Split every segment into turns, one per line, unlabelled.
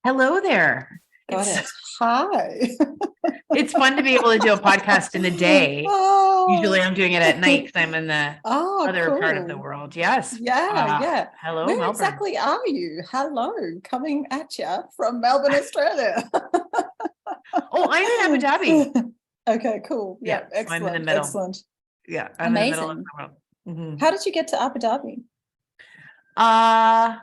Hello there.
Got
It's
it. Hi.
it's fun to be able to do a podcast in a day. Usually
Oh,
I'm doing it at night because I'm in the
oh,
other part of the
cool.
world. Yes.
Yeah, yeah.
Hello,
Where
Melbourne.
exactly are you? Hello, coming at you from Melbourne, Australia.
Oh, I'm in Abu Dhabi.
Okay, cool. Yeah,
Yeah, so I'm in the
excellent,
middle.
excellent.
Yeah, I'm in the middle of
Amazing.
the world. Mhm.
How did you get to Abu Dhabi?
Uh,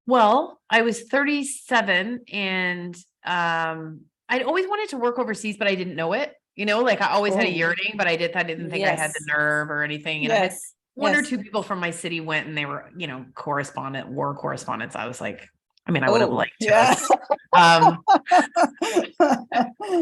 well, I was 37 and I'd always wanted to work overseas, but I didn't know it. Like I always had a
Oh,
yearning, but I didn't think I had the
yes,
nerve or anything. And I had
yes,
one or
yes.
two people from my city went and they were, war correspondents. I was like, I would have
Oh,
liked to
yeah.
have. Um,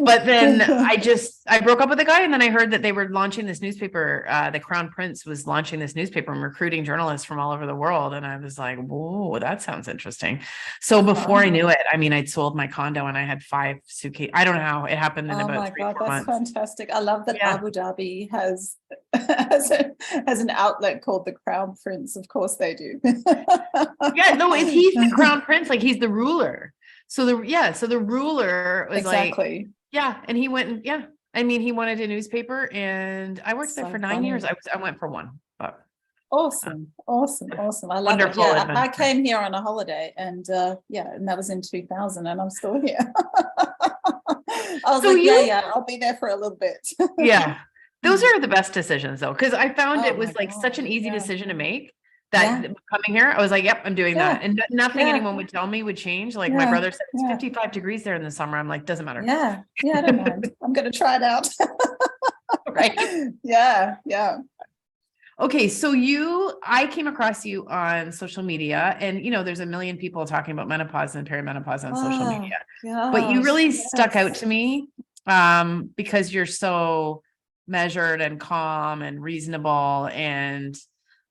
but then I broke up with a guy, and then I heard that they were launching this newspaper. The Crown Prince was launching this newspaper and recruiting journalists from all over the world. And I was like, whoa, that sounds interesting. So before I knew
Wow.
it, I'd sold my condo and I had 5 suitcases. I don't know how it happened in
Oh
about
my
three,
God,
four
that's
months.
fantastic. I love that
Yeah.
Abu Dhabi has has an outlet called the Crown Prince. Of course they do.
Yeah. No, and he's the Crown Prince, like he's the ruler. So the ruler was like,
Exactly.
yeah. And he went and he wanted a newspaper and I worked there for
So
9 years.
funny.
I went for one, but
Awesome. Awesome. Awesome. I love it.
wonderful
Yeah, I
adventure.
came here on a holiday and yeah, and that was in 2000 and I'm still here. I was
So
like, yeah,
you
yeah, I'll be there for a little bit.
Yeah. Those are the best decisions though, because I found
Oh
it
my
was like such
God.
an easy
Yeah.
decision to make that
Yeah.
coming here, I was like, yep, I'm doing that.
Yeah.
And nothing
Yeah.
anyone would tell me would change. Like my
Yeah.
brother said, it's
Yeah.
55 degrees there in the summer. I'm like, doesn't matter.
Yeah. Yeah. I don't mind. I'm gonna try it out.
Right.
Yeah. Yeah.
Okay. So I came across you on social media and there's a million people talking about menopause and perimenopause on social
Oh
media, but you
gosh.
really stuck out
Yes.
to me because you're so measured and calm and reasonable. And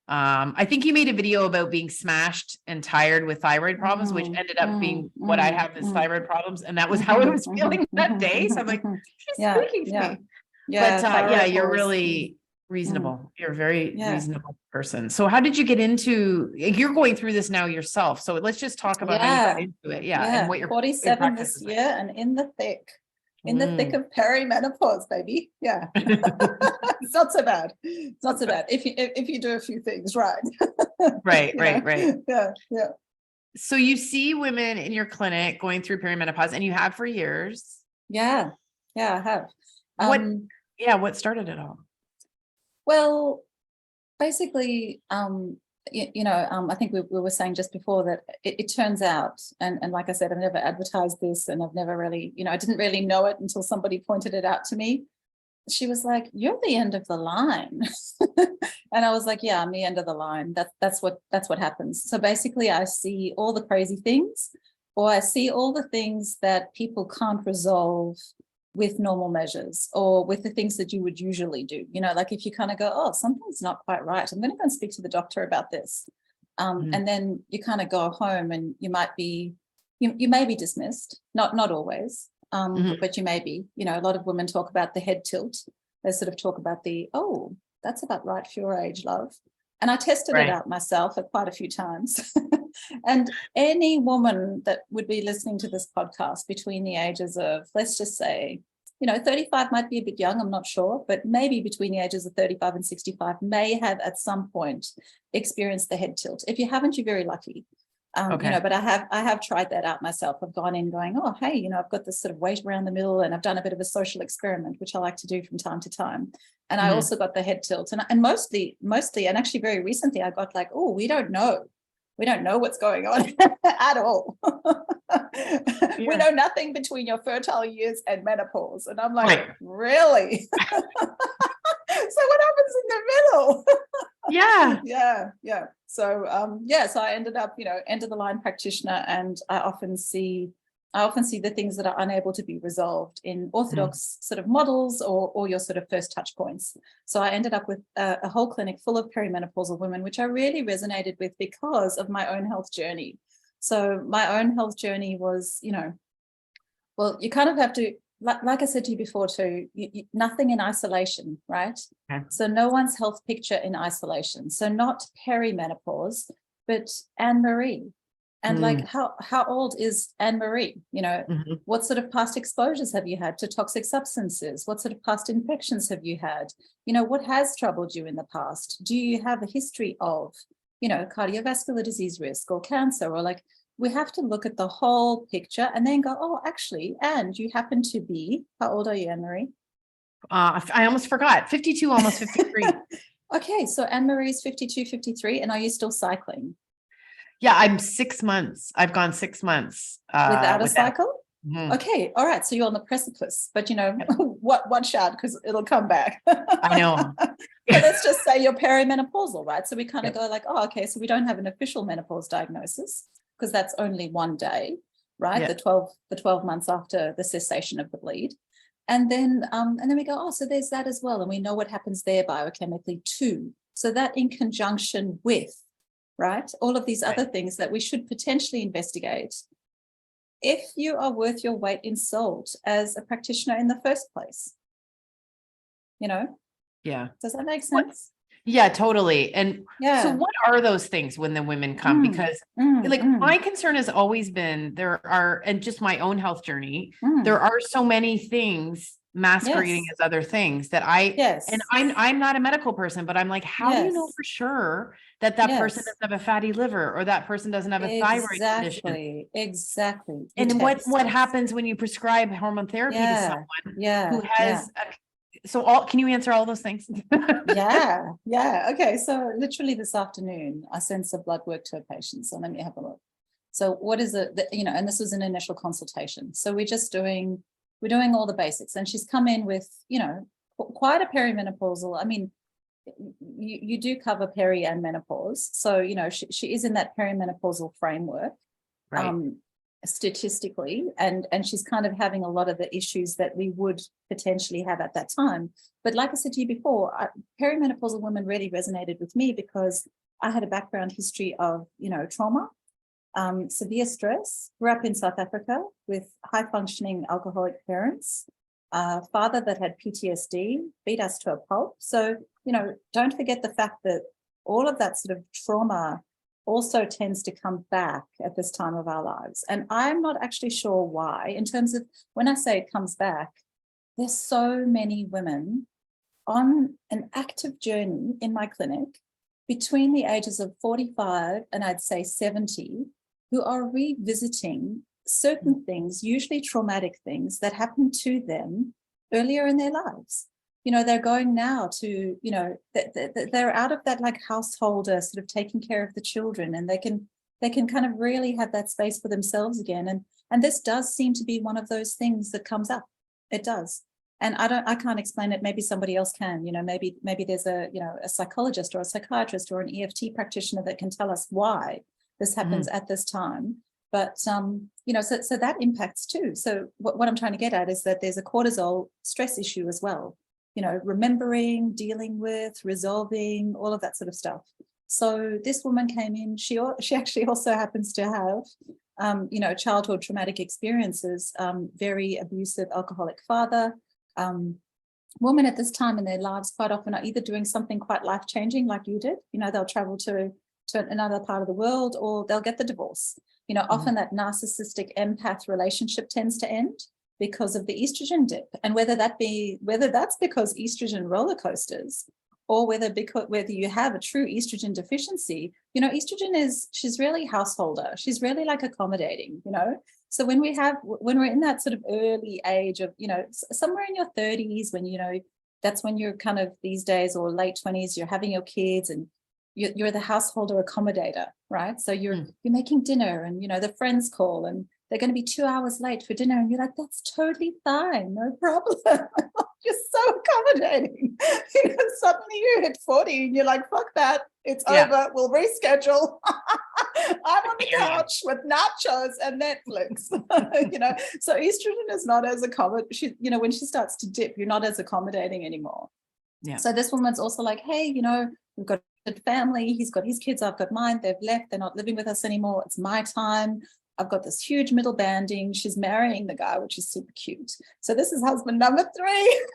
I think you made a video about being smashed and tired with thyroid problems, which
Mm,
ended up
mm,
being what I
mm,
have is
mm,
thyroid problems. And that was how I
mhm,
was
mhm,
feeling that
mhm,
day. So
mhm,
I'm like,
mhm.
she's
Yeah.
speaking to
Yeah.
me. But
Yeah.
yeah,
Thyroid
you're
horse. Mm,
really
mm.
reasonable. You're a very
Yeah.
reasonable person. So how did you get into, you're going through this now yourself. So let's just talk about how you got
Yeah.
into it. Yeah. And
Yeah.
what your
47
practice
this
is
year and in the thick
like.
of perimenopause, baby. Yeah. It's not so bad. It's not so bad if you do a few things right.
Right,
You
right,
know?
right.
Yeah. Yeah.
So you see women in your clinic going through perimenopause and you have for years.
Yeah. Yeah, I have.
What,
Um,
what started it all?
well, basically, I think we were saying just before that it turns out, and like I said, I've never advertised this and I've never really, I didn't really know it until somebody pointed it out to me. She was like, "You're the end of the line." And I was like, "Yeah, I'm the end of the line. That's what happens." So basically I see all the crazy things, or I see all the things that people can't resolve with normal measures or with the things that you would usually do. Like if you kind of go, "Oh, something's not quite right. I'm going to go and speak to the doctor about this."
Mhm.
And then you kind of go home and you may be dismissed, not always,
Mhm.
but you may be. A lot of women talk about the head tilt. They sort of talk about oh, that's about right for your age, love. And I tested it
Right.
out myself quite a few times. And any woman that would be listening to this podcast between the ages of, let's just say, 35 might be a bit young, I'm not sure, but maybe between the ages of 35 and 65 may have at some point experienced the head tilt. If you haven't, you're very lucky.
Okay.
But I have tried that out myself. I've gone in going, "Oh, hey, I've got this sort of weight around the middle," and I've done a bit of a social experiment, which I like to do from time to time. And I
Mhm.
also got the head tilt, and mostly, and actually very recently, I got like, "Oh, we don't know what's going on at all." We
Yeah.
know nothing between your fertile years and menopause, and I'm like,
Right.
really? So what happens in the middle?
Yeah.
Yeah, yeah. So so I ended up, end of the line practitioner, and I often see the things that are unable to be resolved in
Mhm.
orthodox sort of models or your sort of first touch points. So I ended up with a whole clinic full of perimenopausal women, which I really resonated with because of my own health journey. So my own health journey was, well, you kind of have to, like I said to you before too, nothing in isolation, right?
Okay.
So no one's health picture in isolation. So not perimenopause, but Anne Marie. And like, how old is Anne-Marie?
Mhm.
What sort of past exposures have you had to toxic substances? What sort of past infections have you had? What has troubled you in the past? Do you have a history of, cardiovascular disease risk or cancer? Or like, we have to look at the whole picture and then go, oh, actually, and you happen to be, how old are you, Anne-Marie?
I almost forgot. 52, almost 53.
Okay, so Anne-Marie's 52, 53, and are you still cycling?
Yeah, I'm 6 months. I've gone 6 months
Without a
without.
cycle?
Mhm.
Okay, all right. So you're on the precipice, but watch out because it'll come back.
I know.
But let's just say you're perimenopausal, right? So we kind of
Yep.
go like, oh, okay, so we don't have an official menopause diagnosis because that's only one day, right?
Yeah.
The 12 months after the cessation of the bleed. And then we go, oh, so there's that as well. And we know what happens there biochemically too. So that in conjunction with, right, all of these other things that we should potentially investigate if you are worth your weight in salt as a practitioner in the first place.
Yeah.
Does that make sense?
Yeah, totally. And so
Yeah.
what are those things when the women come? Because my concern has always been and just my own health journey, there are so many things masquerading
Yes.
as other things that
Yes.
and I'm not a medical person, but I'm like, how do you know
Yes.
for sure that person
Yes.
doesn't have a fatty liver or that person doesn't have a thyroid condition?
Exactly. You
And what
test.
happens when you prescribe hormone therapy to
Yeah.
someone
Yeah.
who has can you answer all those things?
Yeah. Yeah. Okay. So literally this afternoon, I sent some blood work to a patient. So let me have a look. So what is it that, and this was an initial consultation. So we're doing all the basics. And she's come in with, quite a perimenopausal. I mean, you do cover peri and menopause. So, she is in that perimenopausal framework.
Right.
Statistically, and she's kind of having a lot of the issues that we would potentially have at that time. But like I said to you before, perimenopausal women really resonated with me because I had a background history of, trauma, severe stress, grew up in South Africa with high functioning alcoholic parents, father that had PTSD, beat us to a pulp. So, don't forget the fact that all of that sort of trauma also tends to come back at this time of our lives. And I'm not actually sure why, in terms of when I say it comes back, there's so many women on an active journey in my clinic between the ages of 45 and I'd say 70, who are revisiting certain things, usually traumatic things that happened to them earlier in their lives. They're going now to, they're out of that like householder sort of taking care of the children, and they can kind of really have that space for themselves again. And this does seem to be one of those things that comes up. It does. And I can't explain it. Maybe somebody else can, maybe there's a psychologist or a psychiatrist or an EFT practitioner that can tell us why this happens at this time. But, so that impacts too. So what I'm trying to get at is that there's a cortisol stress issue as well. Remembering, dealing with, resolving, all of that sort of stuff. So this woman came in, she actually also happens to have, childhood traumatic experiences, very abusive alcoholic father. Women at this time in their lives quite often are either doing something quite life-changing like you did, they'll travel to another part of the world, or they'll get the divorce. Often that narcissistic empath relationship tends to end because of the estrogen dip, and whether that's because estrogen roller coasters, or whether you have a true estrogen deficiency. She's really householder. She's really like accommodating. So when we're in that sort of early age of, somewhere in your 30s, when that's when you're kind of these days, or late 20s, you're having your kids and you're the householder accommodator, right? So you're making dinner, and the friends call and they're going to be 2 hours late for dinner, and you're like, that's totally fine, no problem. You're so accommodating. Suddenly you hit 40 and you're like, fuck that, it's over, we'll reschedule. I'm on the couch with nachos and Netflix. So estrogen is not as accommodating. When she starts to dip, you're not as accommodating anymore. Yeah. So this woman's also like, hey, we've got a family, he's got his kids, I've got mine, they've left, they're not living with us anymore, it's my time. I've got this huge middle banding. She's marrying the guy, which is super cute. So this is husband number 3.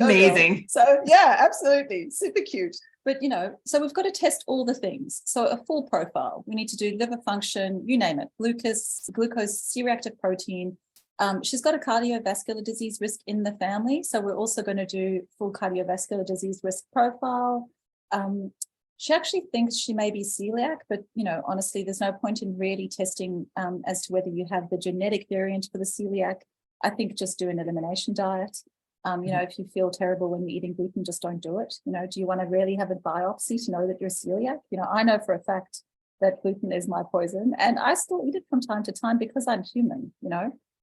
Amazing.
So yeah, absolutely. Super cute. But, so we've got to test all the things. So a full profile, we need to do liver function, you name it, glucose, C-reactive protein. She's got a cardiovascular disease risk in the family. So we're also going to do full cardiovascular disease risk profile. She actually thinks she may be celiac, but, honestly, there's no point in really testing as to whether you have the genetic variant for the celiac. I think just do an elimination diet. If you feel terrible when you're eating gluten, just don't do it. Do you want to really have a biopsy to know that you're celiac? I know for a fact that gluten is my poison, and I still eat it from time to time because I'm human,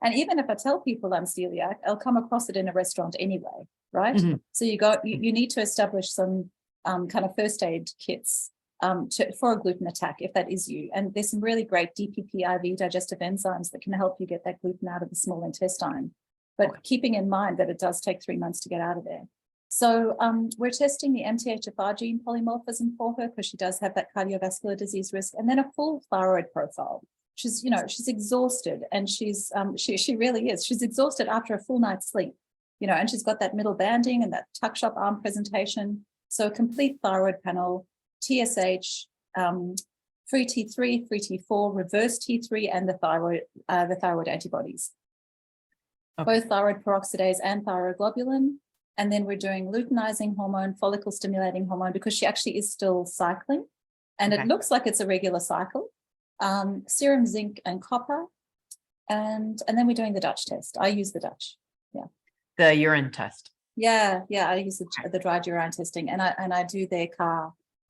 And even if I tell people I'm celiac, I'll come across it in a restaurant anyway, right? Mm-hmm. So you need to establish some kind of first aid kits for a gluten attack, if that is you. And there's some really great DPP-IV digestive enzymes that can help you get that gluten out of the small intestine. But keeping in mind that it does take 3 months to get out of there. So we're testing the MTHFR gene polymorphism for her because she does have that cardiovascular disease risk, and then a full thyroid profile. She's exhausted, and she really is. She's exhausted after a full night's sleep, and she's got that middle banding and that tuck shop arm presentation. So a complete thyroid panel, TSH, free T3, free T4, reverse T3, and the thyroid antibodies. Okay. Both thyroid peroxidase and thyroglobulin. And then we're doing luteinizing hormone, follicle stimulating hormone, because she actually is still cycling. And it looks like it's a regular cycle. Serum zinc and copper. And then we're doing the Dutch test. I use the Dutch. Yeah.
The urine test.
Yeah. I use the dried urine testing, and I do their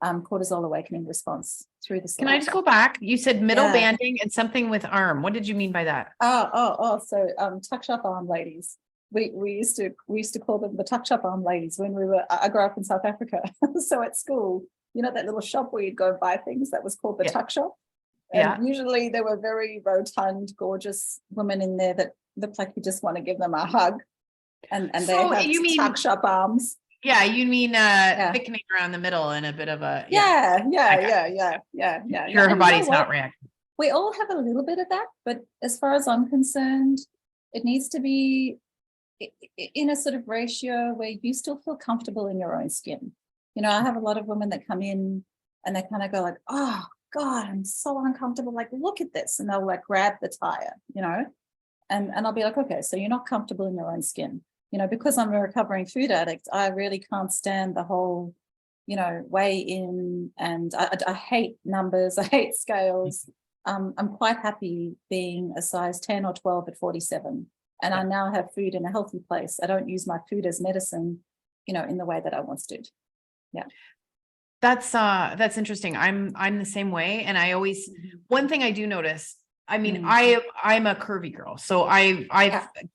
cortisol awakening response through the slide.
Can I just go back? You said middle banding and something with arm. What did you mean by that?
So tuck shop arm ladies. We used to call them the tuck shop arm ladies when I grew up in South Africa. So at school, that little shop where you'd go and buy things, that was called the tuck shop. And usually there were very rotund, gorgeous women in there that looked like you just want to give them a hug. And they have tuck shop arms.
Yeah, you mean thickening around the middle and a bit of a
yeah.
Sure, her body's not reacting.
We all have a little bit of that, but as far as I'm concerned, it needs to be in a sort of ratio where you still feel comfortable in your own skin. I have a lot of women that come in and they kind of go like, oh God, I'm so uncomfortable. Like, look at this. And they'll like grab the tire, and I'll be like, okay, so you're not comfortable in your own skin. Because I'm a recovering food addict, I really can't stand the whole, weigh in, and I hate numbers. I hate scales. I'm quite happy being a size 10 or 12 at 47. And I now have food in a healthy place. I don't use my food as medicine, in the way that I once did. Yeah.
That's interesting. I'm the same way. And I always, one thing I do notice, I mean, I'm a curvy girl. So I've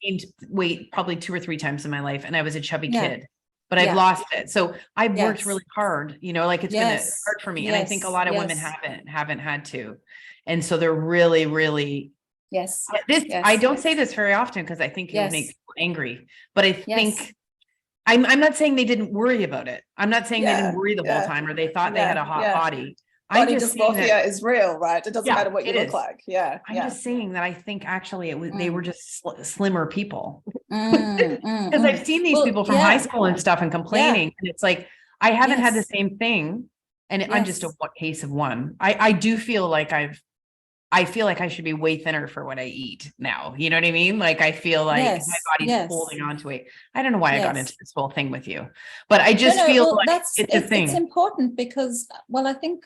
gained weight probably 2 or 3 times in my life, and I was a chubby kid, but I've lost it. So I've worked really hard, like it's been hard for me. And I think a lot of women haven't had to. And so they're really, really, I don't say this very often because I think it would make people angry, but I think I'm not saying they didn't worry about it. I'm not saying they didn't worry the whole time, or they thought they had a hot body.
Body dysmorphia is real, right? It doesn't matter what you look like.
I'm just saying that I think actually they were just slimmer people. Because I've seen these people from high school and stuff and complaining, and it's like I haven't had the same thing, and I'm just a case of one. I do feel like I feel like I should be way thinner for what I eat now. You know what I mean? Like I feel like my body's holding on to it. I don't know why I got into this whole thing with you, but I just feel like it's a thing.
It's important because, I think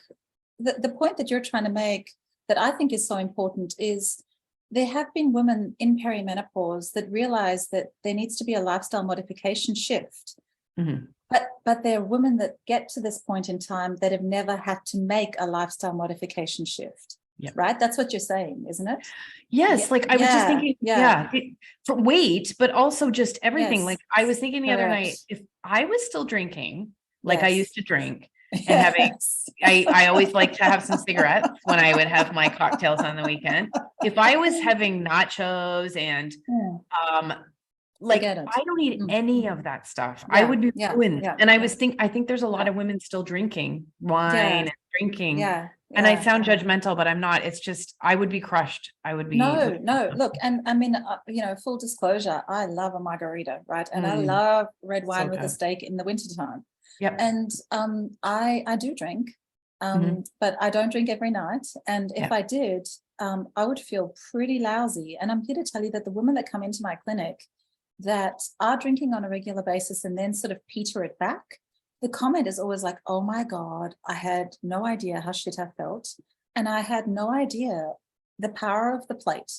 the point that you're trying to make that I think is so important is there have been women in perimenopause that realize that there needs to be a lifestyle modification shift. Mm-hmm. But there are women that get to this point in time that have never had to make a lifestyle modification shift. Yep. Right? That's what you're saying, isn't it?
Yes. Like I was just thinking, for weight, but also just everything. Like I was thinking the other night, if I was still drinking, like I used to drink, and having, I always like to have some cigarettes when I would have my cocktails on the weekend. If I was having nachos and, like I don't need any of that stuff. I would be ruined. And I think there's a lot of women still drinking wine and drinking. And I sound judgmental, but I'm not. It's just, I would be crushed. I would be.
No. Look, and I mean, full disclosure, I love a margarita, right? And I love red wine with a steak in the wintertime.
Yep.
And I do drink, but I don't drink every night. And if I did, I would feel pretty lousy. And I'm here to tell you that the women that come into my clinic that are drinking on a regular basis and then sort of peter it back, the comment is always like, oh my God, I had no idea how shit I felt. And I had no idea the power of the plate.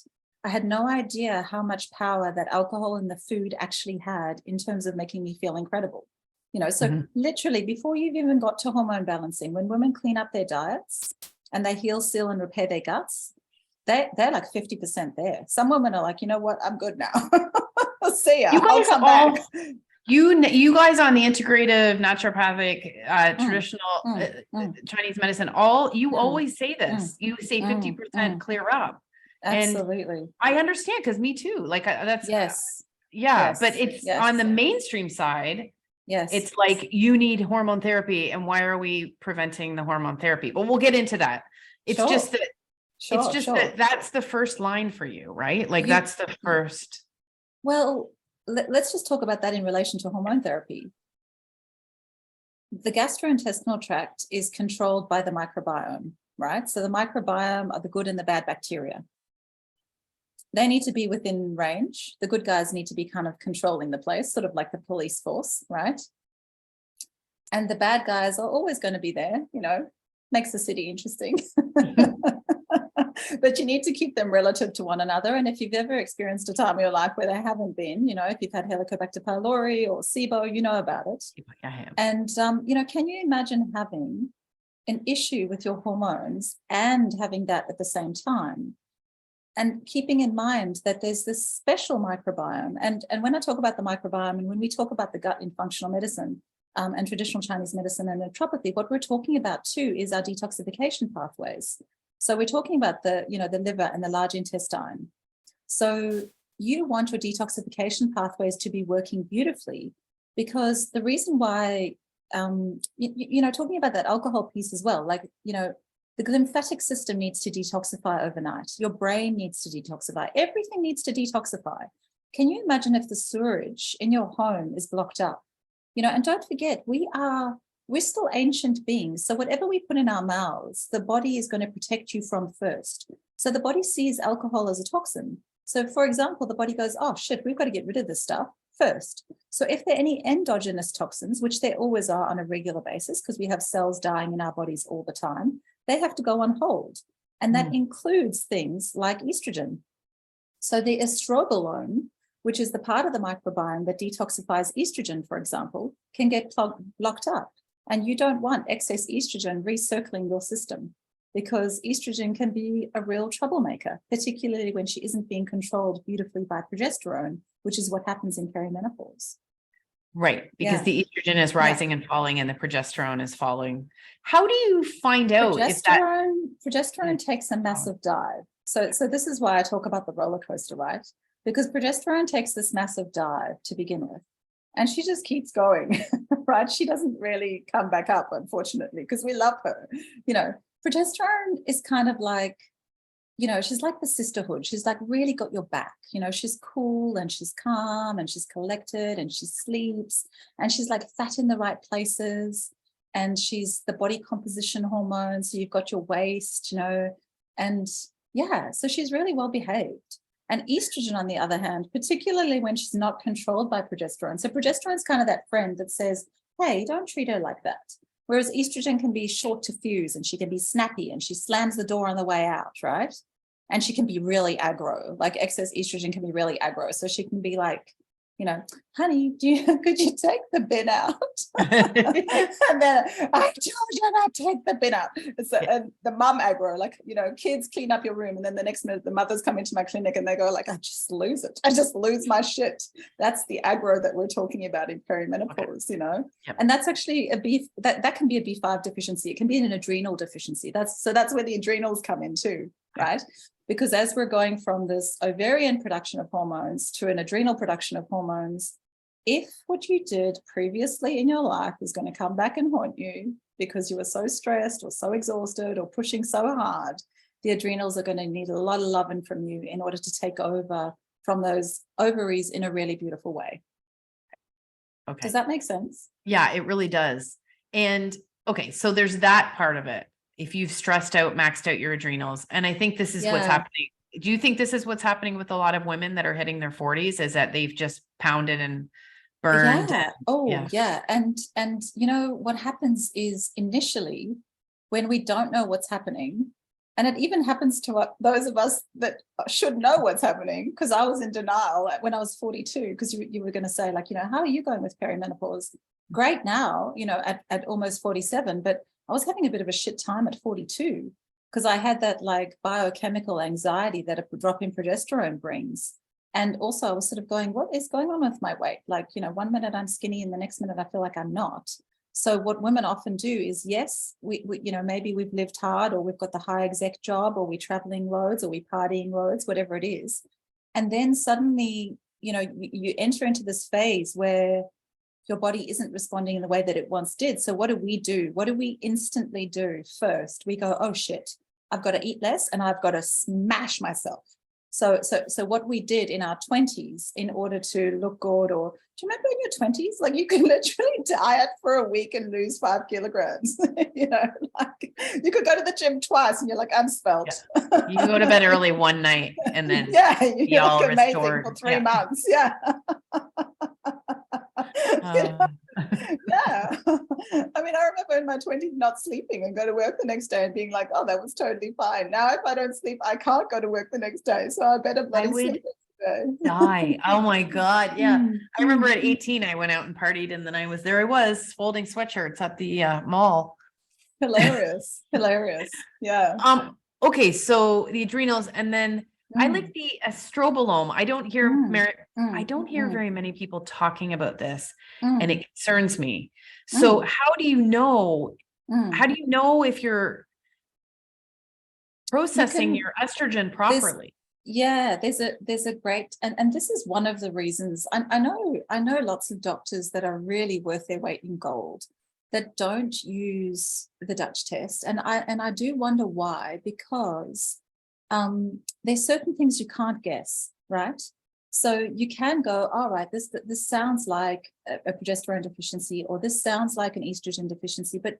I had no idea how much power that alcohol and the food actually had in terms of making me feel incredible. So literally before you've even got to hormone balancing, when women clean up their diets and they heal, seal, and repair their guts, they're like 50% there. Some women are like, you know what, I'm good now. I'll see ya.
You guys
I'll come back.
You guys on the integrative, naturopathic, traditional Chinese medicine, always say this. You say 50% clear up.
Absolutely.
And I understand, because me too. Like that's
yes.
but it's on the mainstream side.
Yes.
It's like you need hormone therapy, and why are we preventing the hormone therapy? But we'll get into that. It's just that that that's the first line for you, right? Like that's the first.
Well, let's just talk about that in relation to hormone therapy. The gastrointestinal tract is controlled by the microbiome, right? So the microbiome are the good and the bad bacteria. They need to be within range. The good guys need to be kind of controlling the place, sort of like the police force, right? And the bad guys are always going to be there, makes the city interesting. But you need to keep them relative to one another. And if you've ever experienced a time in your life where they haven't been, if you've had Helicobacter pylori or SIBO, you know about it.
I have.
And, can you imagine having an issue with your hormones and having that at the same time? And keeping in mind that there's this special microbiome. And when I talk about the microbiome, and when we talk about the gut in functional medicine and traditional Chinese medicine and naturopathy, what we're talking about too is our detoxification pathways. So we're talking about the liver and the large intestine. So you want your detoxification pathways to be working beautifully, because the reason why, talking about that alcohol piece as well, like, the lymphatic system needs to detoxify overnight. Your brain needs to detoxify. Everything needs to detoxify. Can you imagine if the sewerage in your home is blocked up? And don't forget, we're still ancient beings. So whatever we put in our mouths, the body is going to protect you from first. So the body sees alcohol as a toxin. So for example, the body goes, oh shit, we've got to get rid of this stuff first. So if there are any endogenous toxins, which there always are on a regular basis, because we have cells dying in our bodies all the time, they have to go on hold. And that includes things like estrogen. So the estrobolome, which is the part of the microbiome that detoxifies estrogen, for example, can get blocked up. And you don't want excess estrogen recircling your system, because estrogen can be a real troublemaker, particularly when she isn't being controlled beautifully by progesterone, which is what happens in perimenopause.
Right, because the estrogen is rising and falling and the progesterone is falling. How do you find out if that...
Progesterone takes a massive dive. So this is why I talk about the roller coaster, right? Because progesterone takes this massive dive to begin with, and she just keeps going, right? She doesn't really come back up, unfortunately, because we love her. Progesterone is kind of like, she's like the sisterhood. She's like really got your back. She's cool and she's calm and she's collected and she sleeps and she's like fat in the right places, and she's the body composition hormone. So you've got your waist, and so she's really well behaved. And estrogen, on the other hand, particularly when she's not controlled by progesterone. So progesterone's kind of that friend that says, hey, don't treat her like that. Whereas estrogen can be short to fuse and she can be snappy and she slams the door on the way out, right? And she can be really aggro, like excess estrogen can be really aggro. So she can be like, honey, could you take the bin out? And then I told you not to take the bin out. So, and the mum aggro, like, kids clean up your room. And then the next minute the mothers come into my clinic and they go like, I just lose it. I just lose my shit. That's the aggro that we're talking about in perimenopause, And that's actually that can be a B5 deficiency. It can be an adrenal deficiency. That's where the adrenals come in too, right? Because as we're going from this ovarian production of hormones to an adrenal production of hormones, if what you did previously in your life is going to come back and haunt you because you were so stressed or so exhausted or pushing so hard, the adrenals are going to need a lot of loving from you in order to take over from those ovaries in a really beautiful way.
Okay.
Does that make sense?
Yeah, it really does. And okay, so there's that part of it. If you've stressed out, maxed out your adrenals, and I think this is what's
Yeah.
happening. Do you think this is what's happening with a lot of women that are hitting their 40s, is that they've just pounded and burned?
Yeah. Oh,
Yeah.
yeah. And you know what happens is initially when we don't know what's happening, and it even happens to those of us that should know what's happening, because I was in denial when I was 42, because you were going to say, like, you know, how are you going with perimenopause? Great now, you know, at almost 47, but I was having a bit of a shit time at 42 because I had that like biochemical anxiety that a drop in progesterone brings. And also I was sort of going, what is going on with my weight? Like, you know, one minute I'm skinny and the next minute I feel like I'm not. So what women often do is, yes, we you know, maybe we've lived hard, or we've got the high exec job, or we're traveling loads, or we're partying loads, whatever it is. And then suddenly, you know, you enter into this phase where your body isn't responding in the way that it once did. So what do? What do we instantly do first? We go, oh shit, I've got to eat less and I've got to smash myself. So what we did in our 20s in order to look good, or do you remember in your 20s, like you could literally diet for a week and lose 5 kilograms, you know, like you could go to the gym twice and you're like, I'm svelte.
Yeah. You go to bed early one night and then
yeah, you're
all
like amazing
restored.
for 3 months. Yeah. Yeah. I mean, I remember in my 20s not sleeping and go to work the next day and being like, oh, that was totally fine. Now, if I don't sleep, I can't go to work the next day. So I better bloody sleep today.
Die. Oh my God. Yeah. I remember at
Mm.
18, I went out and partied, and then I was folding sweatshirts at the mall.
Hilarious. Hilarious. Yeah.
Okay. So the adrenals, and then I like
Mm.
the estrobolome. I don't hear
Mm.
I don't hear
Mm.
very many people talking about this, and
Mm.
it concerns me. So
Mm.
how do you know? How
Mm.
do you know if you're
You
processing
can,
your estrogen
there's,
properly?
yeah, there's a great, and this is one of the reasons I know lots of doctors that are really worth their weight in gold that don't use the Dutch test, and I do wonder why, because there's certain things you can't guess, right? So you can go, all right, this sounds like a progesterone deficiency, or this sounds like an estrogen deficiency, but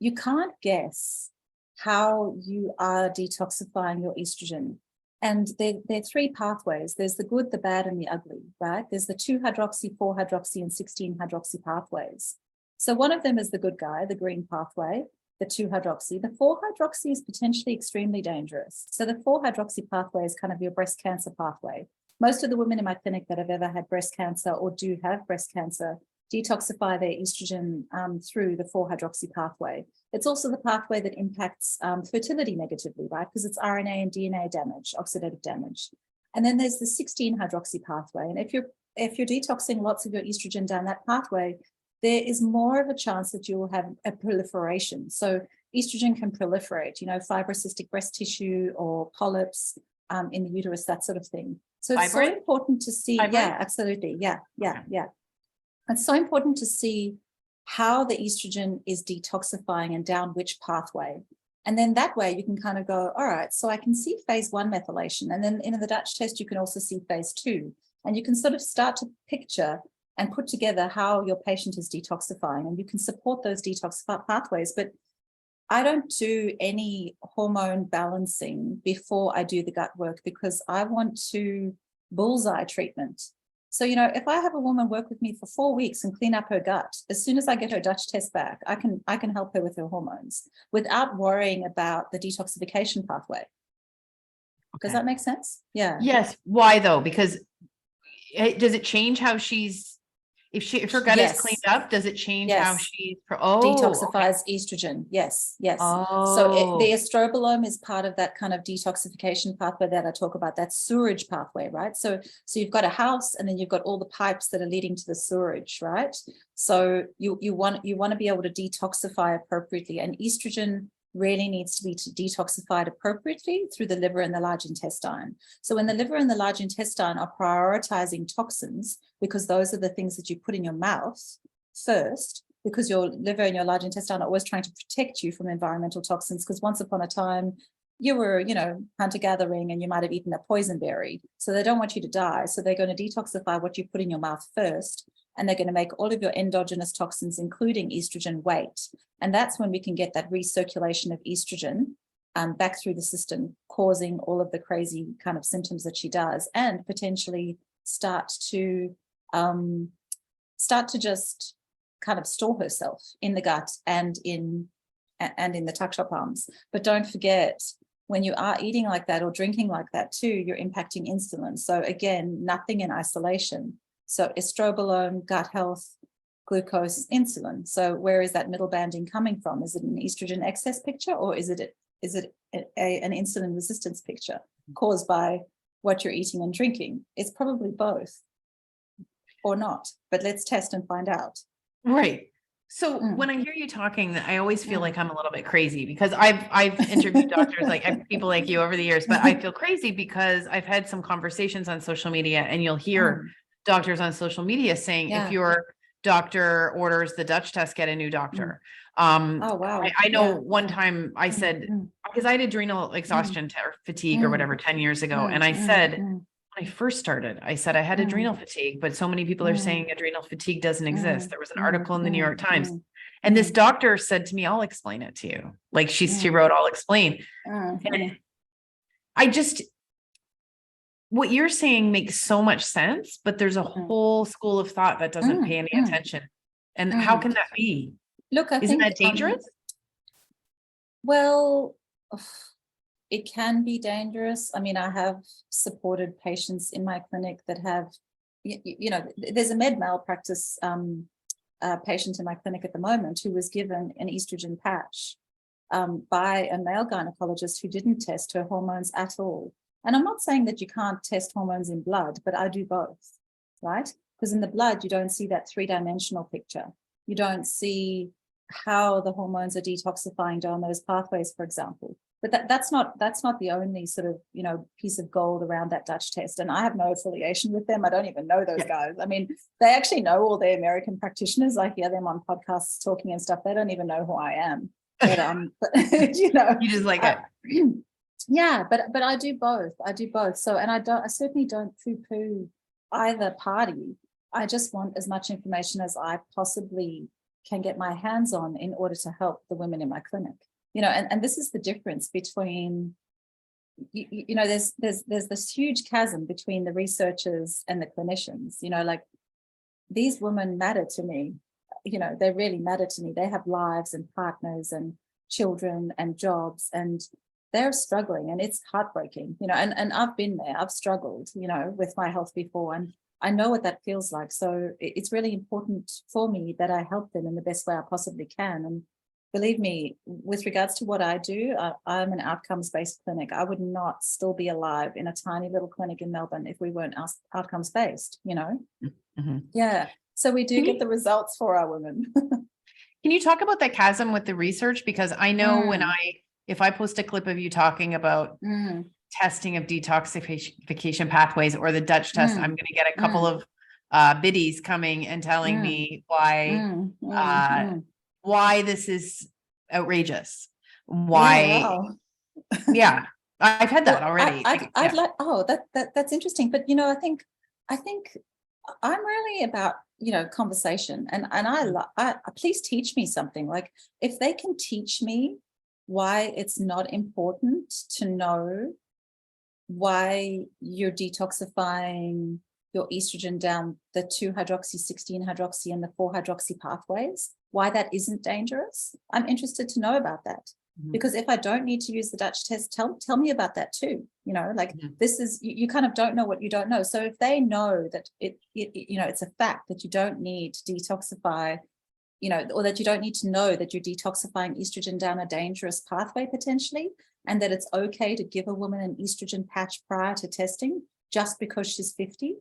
you can't guess how you are detoxifying your estrogen. And there are 3 pathways. There's the good, the bad, and the ugly, right? There's the 2-hydroxy, 4-hydroxy, and 16-hydroxy pathways. So one of them is the good guy, the green pathway, the 2-hydroxy. The 4-hydroxy is potentially extremely dangerous. So the 4-hydroxy pathway is kind of your breast cancer pathway. Most of the women in my clinic that have ever had breast cancer or do have breast cancer detoxify their estrogen through the 4-hydroxy pathway. It's also the pathway that impacts fertility negatively, right? Because it's RNA and DNA damage, oxidative damage. And then there's the 16-hydroxy pathway. And if you're detoxing lots of your estrogen down that pathway, there is more of a chance that you will have a proliferation. So estrogen can proliferate, you know, fibrocystic breast tissue or polyps in the uterus, that sort of thing. So it's so important to see.
Fibroid?
Yeah, absolutely. Yeah. It's so important to see how the estrogen is detoxifying and down which pathway. And then that way you can kind of go, all right, so I can see phase 1 methylation. And then in the Dutch test, you can also see phase 2. And you can sort of start to picture and put together how your patient is detoxifying. And you can support those detox pathways. But I don't do any hormone balancing before I do the gut work, because I want to bullseye treatment. So, you know, if I have a woman work with me for 4 weeks and clean up her gut, as soon as I get her Dutch test back, I can help her with her hormones without worrying about the detoxification pathway. Okay. Does that make sense? Yeah.
Yes. Why though? Because does it change how she's, if her gut is cleaned up, does it change how she
detoxifies estrogen? Yes. So the estrobolome is part of that kind of detoxification pathway that I talk about, that sewerage pathway, right? So you've got a house, and then you've got all the pipes that are leading to the sewerage, right? So you want to be able to detoxify appropriately, and estrogen really needs to be detoxified appropriately through the liver and the large intestine. So when the liver and the large intestine are prioritizing toxins, because those are the things that you put in your mouth first, because your liver and your large intestine are always trying to protect you from environmental toxins, because once upon a time you were, you know, hunter-gathering, and you might have eaten a poison berry. So they don't want you to die. So they're going to detoxify what you put in your mouth first. and they're going to make all of your endogenous toxins, including estrogen, wait. And that's when we can get that recirculation of estrogen back through the system, causing all of the crazy kind of symptoms that she does, and potentially start to just kind of store herself in the gut and in the tuck shop arms. But don't forget, when you are eating like that or drinking like that too, you're impacting insulin. So again, nothing in isolation. So estrobolome, gut health, glucose, insulin. So where is that middle banding coming from? Is it an estrogen excess picture, or is it an insulin resistance picture caused by what you're eating and drinking? It's probably both, or not, but let's test and find out.
Right. So when I hear you talking, I always feel like I'm a little bit crazy, because I've interviewed doctors, like people like you over the years, but I feel crazy because I've had some conversations on social media, and you'll hear doctors on social media saying, if your doctor orders the Dutch test, get a new doctor.
Oh, wow.
I know one time I said, because I had adrenal exhaustion or fatigue or whatever 10 years ago. And I said, when I first started, I said I had adrenal fatigue, but so many people are saying adrenal fatigue doesn't exist. There was an article in the New York Times, and this doctor said to me, I'll explain it to you. Like she wrote, I'll explain. And I just, what you're saying makes so much sense, but there's a whole school of thought that doesn't pay any attention. And how can that be?
Look,
Isn't that dangerous?
Well, it can be dangerous. I mean, I have supported patients in my clinic that have, there's a med malpractice patient in my clinic at the moment who was given an estrogen patch by a male gynecologist who didn't test her hormones at all. And I'm not saying that you can't test hormones in blood, but I do both, right? Because in the blood, you don't see that three-dimensional picture. You don't see how the hormones are detoxifying down those pathways, for example. But that's not the only sort of, piece of gold around that Dutch test. And I have no affiliation with them. I don't even know those guys. I mean, they actually know all the American practitioners. I hear them on podcasts talking and stuff. They don't even know who I am. But you just like it. Yeah, but I do both. So, and I certainly don't poo-poo either party. I just want as much information as I possibly can get my hands on in order to help the women in my clinic. And this is the difference between, there's this huge chasm between the researchers and the clinicians. Like, these women matter to me. They really matter to me. They have lives and partners and children and jobs, and they're struggling, and it's heartbreaking, and I've been there. I've struggled, with my health before, and I know what that feels like. So it's really important for me that I help them in the best way I possibly can. And believe me, with regards to what I do, I'm an outcomes-based clinic. I would not still be alive in a tiny little clinic in Melbourne if we weren't outcomes-based, Yeah. So we do get the results for our women.
Can you talk about that chasm with the research? Because I know if I post a clip of you talking about testing of detoxification pathways or the Dutch test, I'm going to get a couple of biddies coming and telling me why this is outrageous. Why? Yeah, I've had that already.
I'd like. Oh, that's interesting. But I think I'm really about conversation, and I please teach me something. Like, if they can teach me why it's not important to know why you're detoxifying your estrogen down the 2-hydroxy, 16-hydroxy, and the 4-hydroxy pathways, why that isn't dangerous. I'm interested to know about that. Because if I don't need to use the Dutch test, tell me about that too. This is, you kind of don't know what you don't know. So if they know that it's a fact that you don't need to detoxify, or that you don't need to know that you're detoxifying estrogen down a dangerous pathway potentially, and that it's okay to give a woman an estrogen patch prior to testing just because she's 50,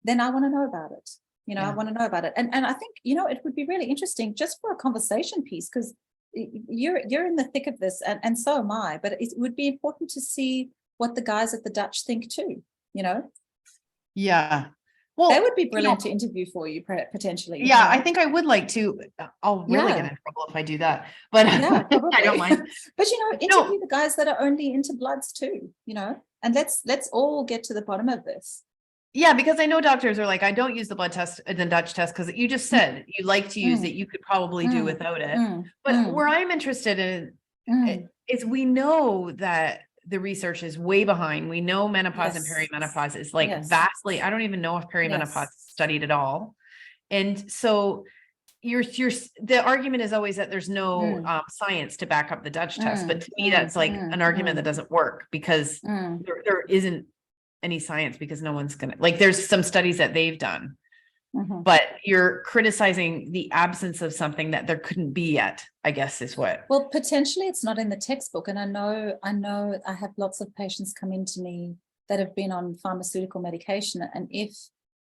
then I want to know about it. I want to know about it. And I think, it would be really interesting just for a conversation piece, because you're in the thick of this, and so am I, but it would be important to see what the guys at the Dutch think too,
Yeah. Well,
they would be brilliant to interview for you potentially.
Yeah, I think I would like to. I'll really get in trouble if I do that, but I don't mind.
But interview the guys that are only into bloods too, and let's all get to the bottom of this.
Yeah, because I know doctors are like, I don't use the blood test, the Dutch test, because you just said you like to use it.
Mm,
You could probably do
mm,
without it.
mm,
But
mm.
where I'm interested in
Mm.
is we know that the research is way behind. We know menopause and
Yes.
perimenopause is like
Yes.
vastly, I don't even know if perimenopause is
Yes.
studied at all. And so the argument is always that there's no
Mm,
science to back up the Dutch test. But
mm,
to me,
mm,
that's like
mm,
an argument that
mm,
doesn't work because
mm,
there isn't any science because no one's gonna like there's some studies that they've done,
mhm.
but you're criticizing the absence of something that there couldn't be yet, I guess is what.
Well, potentially it's not in the textbook. And I know I have lots of patients come into me that have been on pharmaceutical medication. And if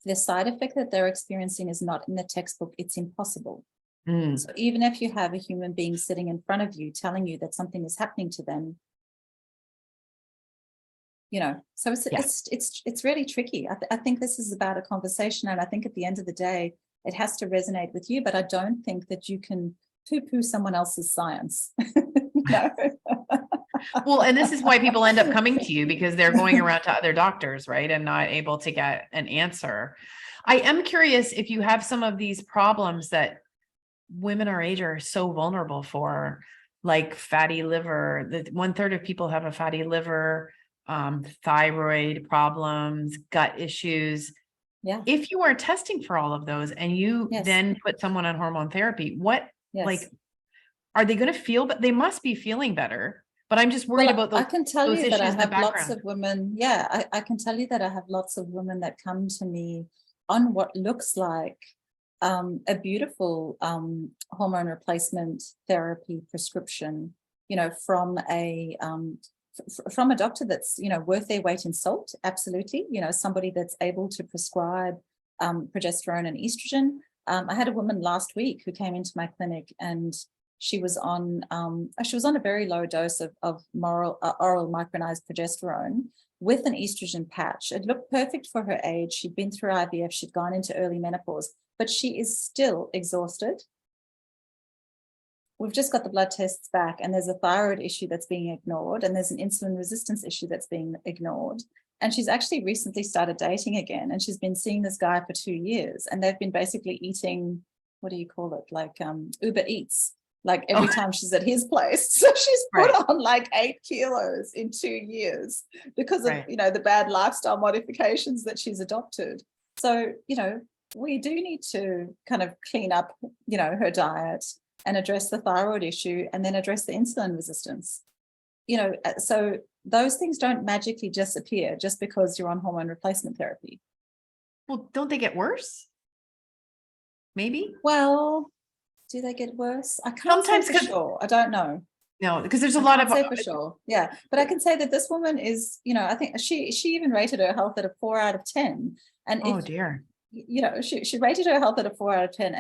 the side effect that they're experiencing is not in the textbook, it's impossible.
Mm,
So even if you have a human being sitting in front of you telling you that something is happening to them, so
yeah.
it's really tricky. I think this is about a conversation, and I think at the end of the day it has to resonate with you, but I don't think that you can poo-poo someone else's science. No.
Well, and this is why people end up coming to you because they're going around to other doctors, right? And not able to get an answer. I am curious if you have some of these problems that women our age are so vulnerable for, like fatty liver. The 1/3 of people have a fatty liver, thyroid problems, gut issues.
Yeah.
If you are testing for all of those and you
Yes.
then put someone on hormone therapy, what like
Yes.
are they going to feel? But they must be feeling better. But I'm just worried about
I can tell
those
you that I
issues in the
have lots
background.
of women. Yeah, I can tell you that I have lots of women that come to me on what looks like a beautiful hormone replacement therapy prescription, from from a doctor that's, worth their weight in salt. Absolutely. Somebody that's able to prescribe progesterone and estrogen. I had a woman last week who came into my clinic, and she was on a very low dose of oral micronized progesterone with an estrogen patch. It looked perfect for her age. She'd been through IVF. She'd gone into early menopause, but she is still exhausted. We've just got the blood tests back, and there's a thyroid issue that's being ignored, and there's an insulin resistance issue that's being ignored. And she's actually recently started dating again, and she's been seeing this guy for 2 years, and they've been basically eating, what do you call it, like Uber Eats, like every time she's at his place. So she's put
Right.
on like 8 kilos in 2 years because of,
Right.
the bad lifestyle modifications that she's adopted. So, we do need to kind of clean up, her diet and address the thyroid issue, and then address the insulin resistance. So those things don't magically disappear just because you're on hormone replacement therapy.
Well, don't they get worse? Maybe.
Well, do they get worse? I can't
Sometimes
say for
because
sure. I don't know.
no, because there's a
I
lot
can't
of
say for sure. Yeah. But I can say that this woman is, I think she even rated her health at a 4 out of 10. And
oh dear.
she rated her health at a 4 out of 10.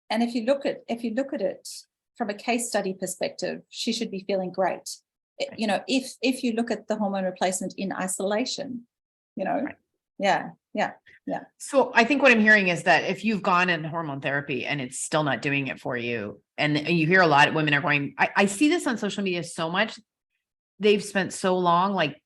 And if you look at it from a case study perspective, she should be feeling great. If you look at the hormone replacement in isolation,
Right.
yeah.
So I think what I'm hearing is that if you've gone in hormone therapy and it's still not doing it for you, and you hear a lot of women are going, I see this on social media so much. They've spent so long like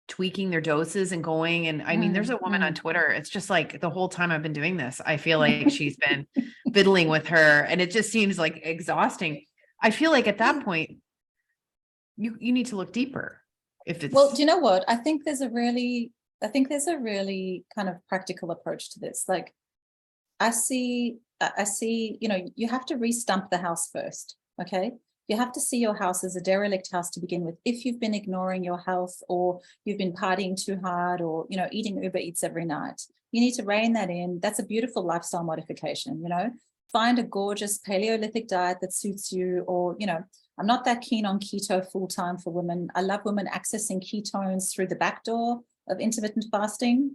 tweaking their doses and going. And I mean, there's a woman on Twitter. It's just like the whole time I've been doing this, I feel like she's been fiddling with her, and it just seems like exhausting. I feel like at that point, you need to look deeper. If it's
Well, do you know what? I think there's a really kind of practical approach to this. Like I see, you have to re-stump the house first. Okay. You have to see your house as a derelict house to begin with. If you've been ignoring your health, or you've been partying too hard, or, eating Uber Eats every night, you need to rein that in. That's a beautiful lifestyle modification, find a gorgeous Paleolithic diet that suits you. Or, I'm not that keen on keto full-time for women. I love women accessing ketones through the back door of intermittent fasting,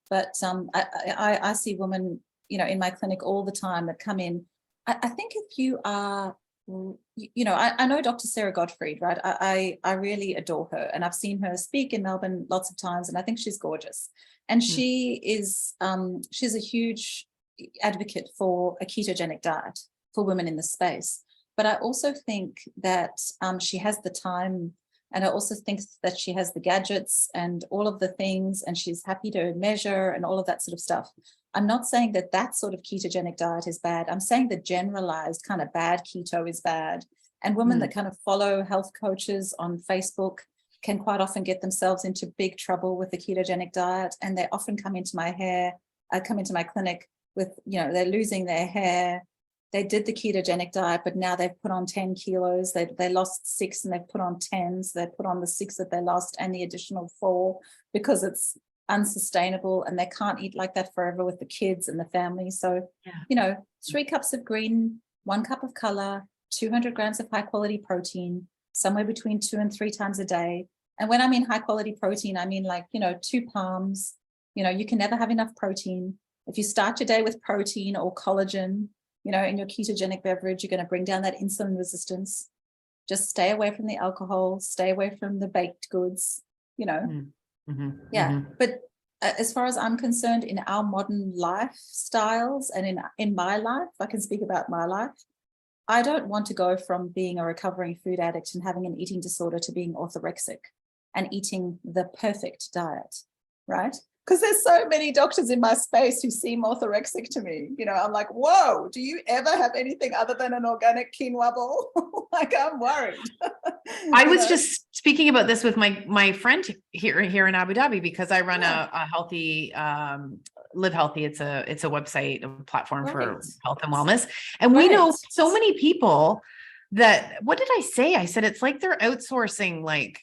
but I see women, in my clinic all the time that come in. I think if you are, I know Dr. Sarah Gottfried, right? I really adore her, and I've seen her speak in Melbourne lots of times, and I think she's gorgeous. And she is, she's a huge advocate for a ketogenic diet for women in the space. But I also think that she has the time And I also think that she has the gadgets and all of the things, and she's happy to measure and all of that sort of stuff. I'm not saying that that sort of ketogenic diet is bad. I'm saying the generalized kind of bad keto is bad. And women that kind of follow health coaches on Facebook can quite often get themselves into big trouble with the ketogenic diet. And they often come into my clinic with, you know, they're losing their hair. They did the ketogenic diet, but now they've put on 10 kilos. They lost 6 and they've put on 10. So they put on the 6 that they lost and the additional 4 because it's unsustainable and they can't eat like that forever with the kids and the family. So, you know, 3 cups of green, 1 cup of color, 200 grams of high quality protein, somewhere between 2 and 3 times a day. And when I mean high quality protein, I mean like, you know, 2 palms. You know, you can never have enough protein. If you start your day with protein or collagen, you know, in your ketogenic beverage, you're going to bring down that insulin resistance. Just stay away from the alcohol, stay away from the baked goods, you know. But as far as I'm concerned, in our modern lifestyles and in my life, I can speak about my life, I don't want to go from being a recovering food addict and having an eating disorder to being orthorexic and eating the perfect diet, right? Because there's so many doctors in my space who seem orthorexic to me. You know, I'm like, whoa, do you ever have anything other than an organic quinoa bowl? Like, I'm worried.
I was just speaking about this with my friend here in Abu Dhabi, because I run a healthy, Live Healthy. It's a website, a platform for health and wellness. And we know so many people that, what did I say? I said, it's like they're outsourcing, like,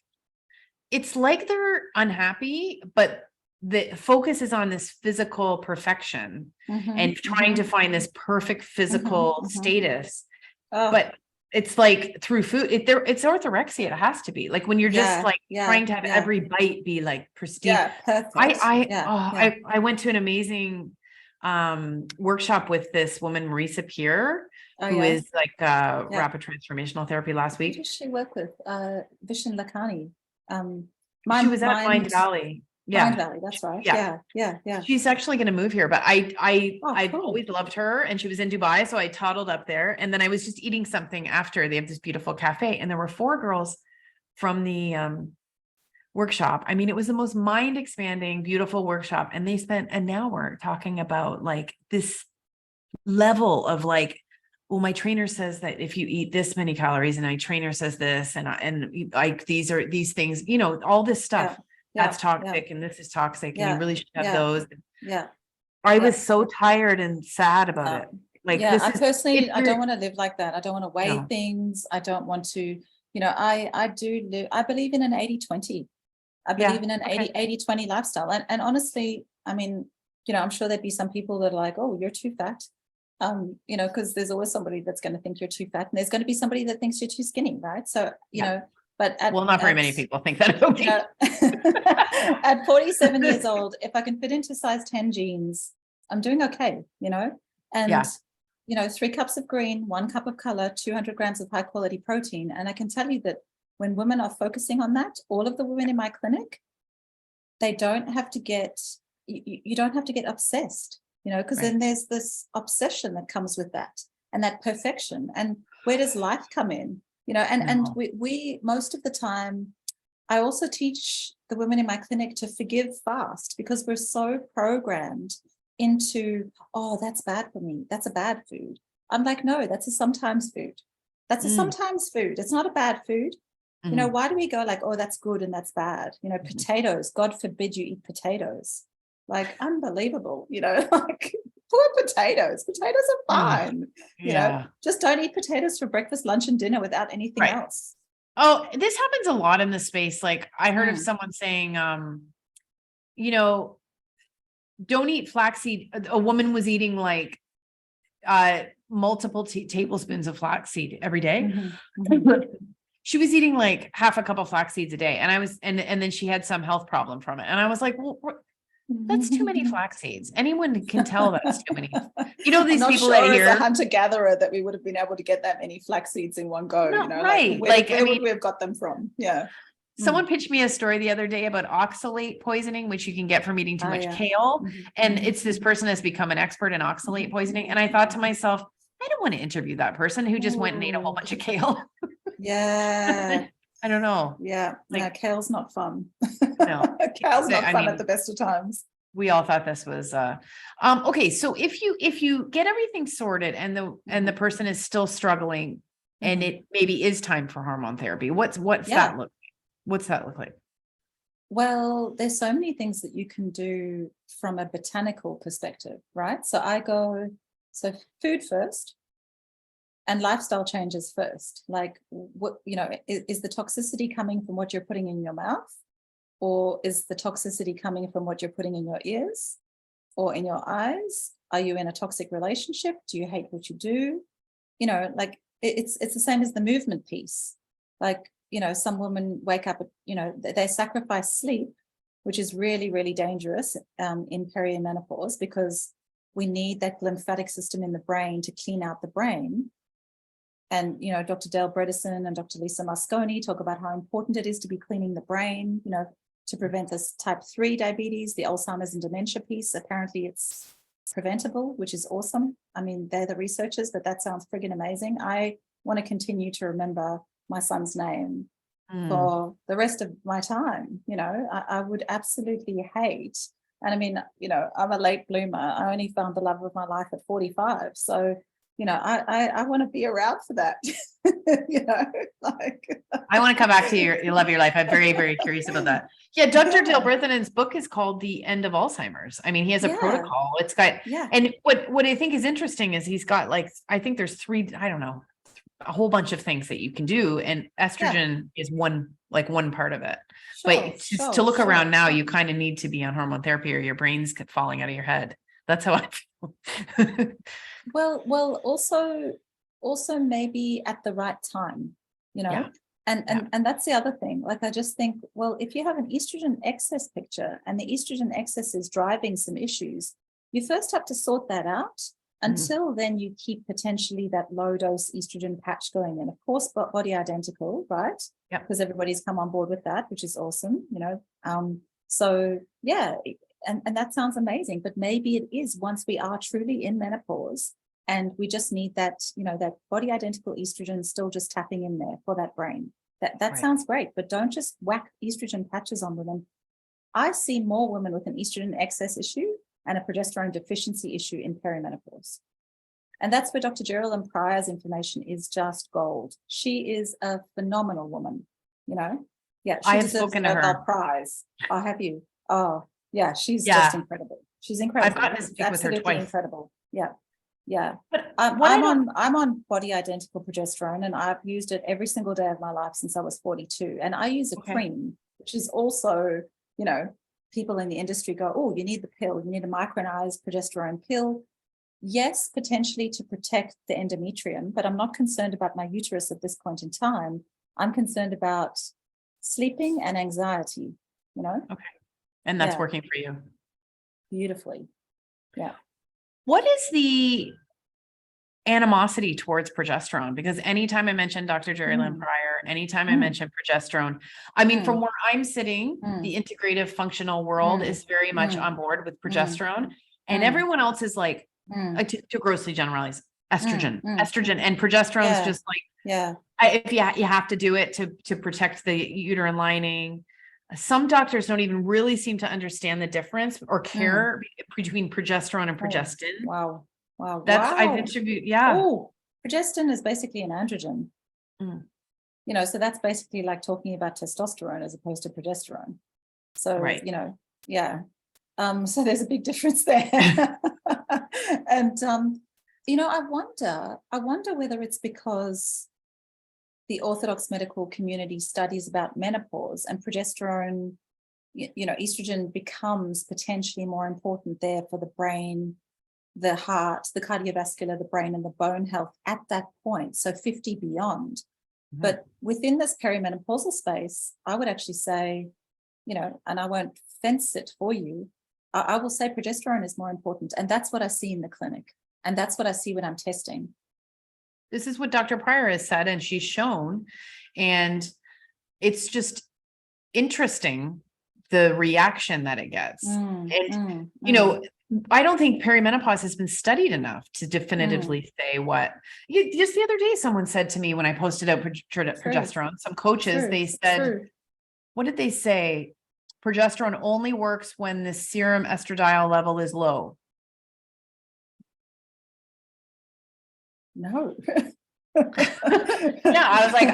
it's like they're unhappy, but the focus is on this physical perfection and trying to find this perfect physical status. But it's like through food, it's orthorexia. It has to be like when you're just trying to have every bite be like pristine.
Perfect.
I went to an amazing workshop with this woman, Marisa Peer, who is like rapid transformational therapy last week.
Who does she work with? Vishen Lakhani.
She was at Mind Valley.
Mind Valley, that's right. Yeah.
She's actually going to move here, but I've
cool.
always loved her, and she was in Dubai, so I toddled up there, and then I was just eating something after. They have this beautiful cafe, and there were 4 girls from the workshop. I mean, it was the most mind-expanding, beautiful workshop, and they spent an hour talking about like this level of like, well, my trainer says that if you eat this many calories, and my trainer says this, and like these things, you know, all this stuff. That's toxic and this is toxic and you really should have those. I was so tired and sad about it. Like,
I personally, I don't want to live like that. I don't want to weigh things. I don't want to, you know, I believe in an 80-20. I believe in an 80-20 lifestyle. And honestly, I mean, you know, I'm sure there'd be some people that are like, oh, you're too fat. You know, because there's always somebody that's going to think you're too fat, and there's going to be somebody that thinks you're too skinny, right? So, you know, but not
very many people think that about me.
At 47 years old, if I can fit into size 10 jeans, I'm doing okay, you know. And you know, 3 cups of green, 1 cup of color, 200 grams of high quality protein. And I can tell you that when women are focusing on that, all of the women in my clinic, they don't have to get, you don't have to get obsessed, you know, because then there's this obsession that comes with that and that perfection. And where does life come in? You know, and we most of the time, I also teach the women in my clinic to forgive fast, because we're so programmed into, oh, that's bad for me. That's a bad food. I'm like, no, that's a sometimes food. That's a sometimes food. It's not a bad food. You know, why do we go like, oh, that's good and that's bad? You know, potatoes, God forbid you eat potatoes. Like, unbelievable, you know, like, poor potatoes. Potatoes are fine. You know, just don't eat potatoes for breakfast, lunch, and dinner without anything else.
Oh, this happens a lot in the space. Like, I heard of someone saying, you know, don't eat flaxseed. A woman was eating like multiple tablespoons of flaxseed every day. She was eating like half a cup of flax seeds a day. And I was, and then she had some health problem from it. And I was like, well, that's too many flax seeds. Anyone can tell that's too many. You know, these people that hear,
as a hunter-gatherer, that we would have been able to get that many flax seeds in one go. You know,
right?
Where would we have got them from? Yeah.
Someone pitched me a story the other day about oxalate poisoning, which you can get from eating too much kale. And it's this person has become an expert in oxalate poisoning. And I thought to myself, I don't want to interview that person who just went and ate a whole bunch of kale.
Yeah.
I don't know.
Yeah, no,
Like,
kale's not fun.
no,
Kale's not
I
fun at
mean,
the best of times.
we all thought this was, okay. So if you get everything sorted and the
Mhm.
person is still struggling and
Mhm.
it maybe is time for hormone therapy, what's
Yeah.
that look? What's that look like?
Well, there's so many things that you can do from a botanical perspective, right? So food first and lifestyle changes first. Like what, is the toxicity coming from what you're putting in your mouth? Or is the toxicity coming from what you're putting in your ears or in your eyes? Are you in a toxic relationship? Do you hate what you do? Like it's the same as the movement piece. Like, some women wake up, they sacrifice sleep, which is really, really dangerous in perimenopause, because we need that lymphatic system in the brain to clean out the brain. And, Dr. Dale Bredesen and Dr. Lisa Mosconi talk about how important it is to be cleaning the brain, to prevent this type 3 diabetes, the Alzheimer's and dementia piece. Apparently it's preventable, which is awesome. I mean, they're the researchers, but that sounds friggin' amazing. I want to continue to remember my son's name for the rest of my time. I would absolutely hate. And I mean, I'm a late bloomer. I only found the love of my life at 45. So, I want to be around for that. Like
I want to come back to your love of your life. I'm very, very curious about that. Yeah, Dr. Dale Breathenen's book is called The End of Alzheimer's. I mean, he has a protocol. It's got, and what I think is interesting is he's got I think there's I don't know, a whole bunch of things that you can do. And estrogen is one part of it. But to look around now, you kind of need to be on hormone therapy or your brain's falling out of your head. That's how I feel.
Well, also maybe at the right time, and that's the other thing. Like, I just think, well, if you have an estrogen excess picture and the estrogen excess is driving some issues, you first have to sort that out. Until then, you keep potentially that low dose estrogen patch going in. Of course, but body identical, right?
Yeah.
Because everybody's come on board with that, which is awesome, So yeah, and that sounds amazing. But maybe it is once we are truly in menopause and we just need that, that body identical estrogen still just tapping in there for that brain. That sounds great, but don't just whack estrogen patches on women. I see more women with an estrogen excess issue and a progesterone deficiency issue in perimenopause. And that's where Dr. Geraldine Pryor's information is just gold. She is a phenomenal woman, Yeah, she deserves a Nobel Prize. Oh, have you? Oh, yeah, she's just incredible. She's incredible.
I've gotten to speak with her twice.
Incredible. Yeah.
But
I'm on body identical progesterone, and I've used it every single day of my life since I was 42. And I use a cream, which is also, people in the industry go, oh, you need the pill, you need a micronized progesterone pill. Yes, potentially to protect the endometrium, but I'm not concerned about my uterus at this point in time. I'm concerned about sleeping and anxiety,
Okay. And that's working for you.
Beautifully. Yeah.
What is the animosity towards progesterone? Because anytime I mention Dr. Jerry Lynn Pryor, anytime I mention progesterone, I mean, from where I'm sitting, the integrative functional world is very much on board with progesterone, and everyone else is like, to grossly generalize, estrogen, and progesterone is just like, if you have to do it to protect the uterine lining. Some doctors don't even really seem to understand the difference or care between progesterone and progestin.
Wow.
I've interviewed.
Oh, progestin is basically an androgen. So that's basically like talking about testosterone as opposed to progesterone. So, so there's a big difference there. And, I wonder whether it's because the orthodox medical community studies about menopause and progesterone, estrogen becomes potentially more important there for the brain, the heart, the cardiovascular, the brain, and the bone health at that point. So 50 beyond. But within this perimenopausal space, I would actually say, and I won't fence it for you, I will say progesterone is more important. And that's what I see in the clinic. And that's what I see when I'm testing.
This is what Dr. Pryor has said, and she's shown. And it's just interesting, the reaction that it gets. I don't think perimenopause has been studied enough to definitively say what. Just the other day, someone said to me when I posted out progesterone, some coaches, they said, what did they say? Progesterone only works when the serum estradiol level is low.
No.
Yeah, I was like,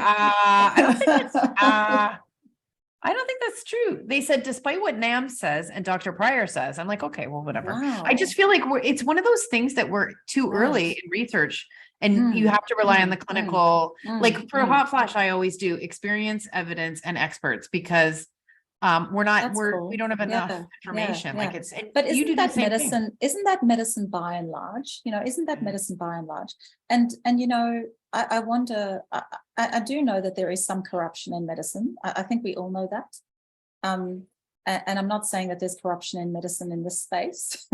I don't think that's true. They said, despite what NAM says and Dr. Pryor says, I'm like, okay, well, whatever.
Wow.
I just feel like it's one of those things that we're too early in research, and you have to rely on the clinical, like for a hot flash, I always do experience, evidence, and experts, because we don't have enough information. Like it's,
but isn't that
medicine?
Isn't that medicine by and large? Isn't that medicine by and large? And I wonder. I do know that there is some corruption in medicine. I think we all know that. And I'm not saying that there's corruption in medicine in this space,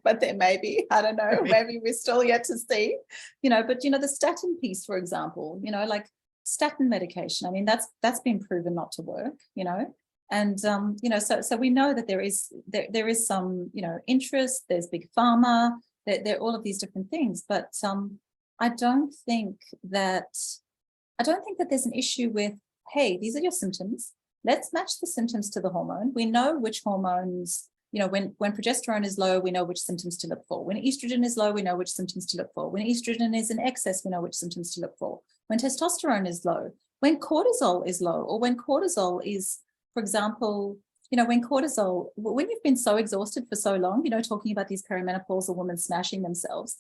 but there may be. I don't know. Maybe we're still yet to see. But the statin piece, for example. Like statin medication. I mean, that's been proven not to work. And so we know that there is some interest. There's big pharma. There are all of these different things, but I don't think that there's an issue with, hey, these are your symptoms. Let's match the symptoms to the hormone. We know which hormones. When progesterone is low, we know which symptoms to look for. When estrogen is low, we know which symptoms to look for. When estrogen is in excess, we know which symptoms to look for. When testosterone is low, when cortisol is low, or when cortisol is, for example, when you've been so exhausted for so long, talking about these perimenopausal women smashing themselves,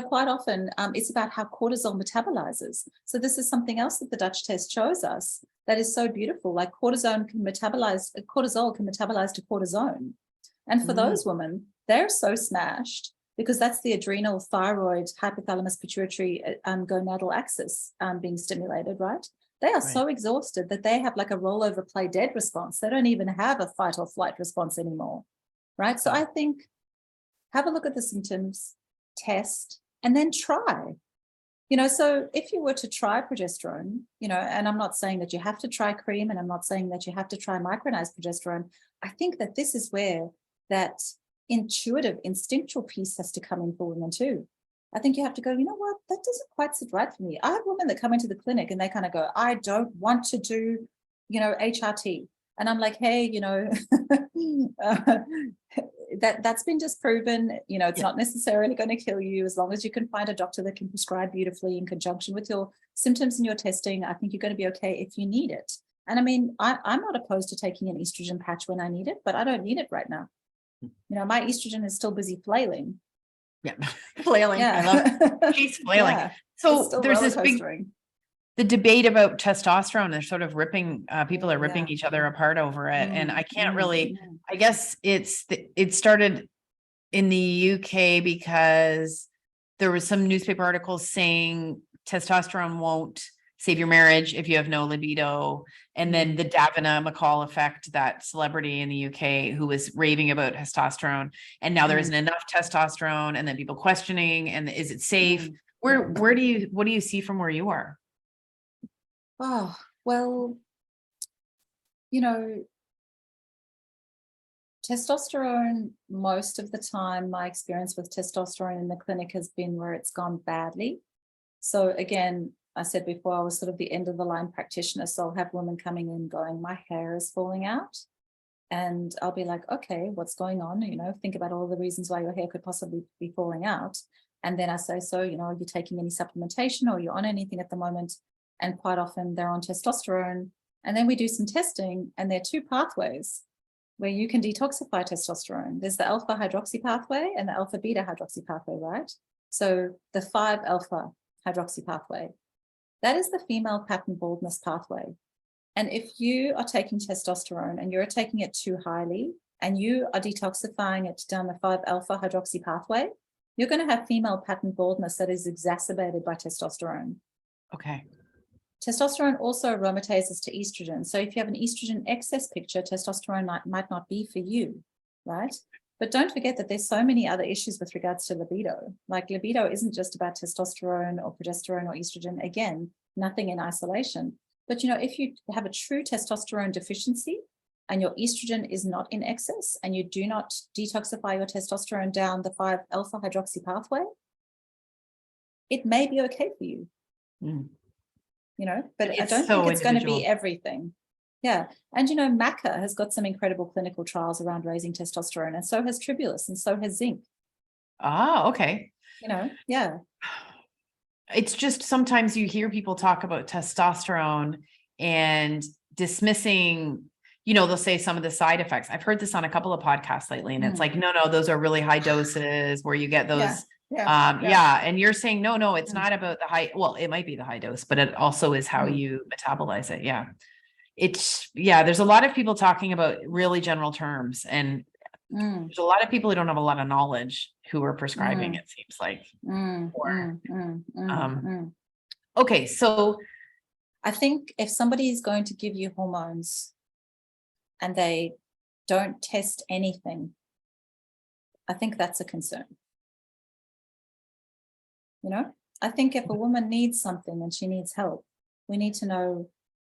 quite often it's about how cortisol metabolizes. So this is something else that the Dutch test shows us that is so beautiful. Like cortisol can metabolize to cortisone. And for those women, they're so smashed because that's the adrenal, thyroid, hypothalamus, pituitary, gonadal axis being stimulated, right? They are so exhausted that they have like a rollover play dead response. They don't even have a fight or flight response anymore, right? So I think have a look at the symptoms, test, and then try. So if you were to try progesterone, and I'm not saying that you have to try cream, and I'm not saying that you have to try micronized progesterone. I think that this is where that intuitive, instinctual piece has to come in for women too. I think you have to go, you know what, that doesn't quite sit right for me. I have women that come into the clinic and they kind of go, I don't want to do, HRT. And I'm like, hey, that's been disproven. It's not necessarily going to kill you as long as you can find a doctor that can prescribe beautifully in conjunction with your symptoms and your testing. I think you're going to be okay if you need it. And I mean, I'm not opposed to taking an estrogen patch when I need it, but I don't need it right now. My estrogen is still busy flailing.
Yeah, flailing. Yeah. I love it. She's flailing. Yeah. So there's this the debate about testosterone. They're sort of ripping. People are ripping each other apart over it, and I can't really. I guess it started in the UK because there was some newspaper articles saying testosterone won't save your marriage if you have no libido. And then the Davina McCall effect, that celebrity in the UK who was raving about testosterone, and now there isn't enough testosterone, and then people questioning, and is it safe? What do you see from where you are?
Oh, well, testosterone, most of the time, my experience with testosterone in the clinic has been where it's gone badly. So again, I said before, I was sort of the end of the line practitioner. So I'll have women coming in going, my hair is falling out. And I'll be like, okay, what's going on? Think about all the reasons why your hair could possibly be falling out. And then I say, so, are you taking any supplementation, or are you on anything at the moment? And quite often they're on testosterone. And then we do some testing, and there are two pathways where you can detoxify testosterone. There's the alpha hydroxy pathway and the alpha beta hydroxy pathway, right? So the 5-alpha hydroxy pathway, that is the female pattern baldness pathway. And if you are taking testosterone and you're taking it too highly and you are detoxifying it down the 5-alpha hydroxy pathway, you're going to have female pattern baldness that is exacerbated by testosterone.
Okay.
Testosterone also aromatases to estrogen. So if you have an estrogen excess picture, testosterone might not be for you, right? But don't forget that there's so many other issues with regards to libido. Like libido isn't just about testosterone or progesterone or estrogen. Again, nothing in isolation. But, if you have a true testosterone deficiency, and your estrogen is not in excess, and you do not detoxify your testosterone down the 5-alpha hydroxy pathway, it may be okay for you. You know, but I don't think it's going to be everything. Yeah. And, you know, maca has got some incredible clinical trials around raising testosterone, and so has tribulus, and so has zinc.
Ah, okay.
You know, yeah.
It's just sometimes you hear people talk about testosterone and dismissing, you know, they'll say some of the side effects. I've heard this on a couple of podcasts lately, and it's like, no, those are really high doses where you get those. Yeah. And you're saying, no, it's not about the high. Well, it might be the high dose, but it also is how you metabolize it. Yeah. There's a lot of people talking about really general terms, and there's a lot of people who don't have a lot of knowledge who are prescribing, it seems like. Okay. So
I think if somebody is going to give you hormones and they don't test anything, I think that's a concern. You know, I think if a woman needs something and she needs help, we need to know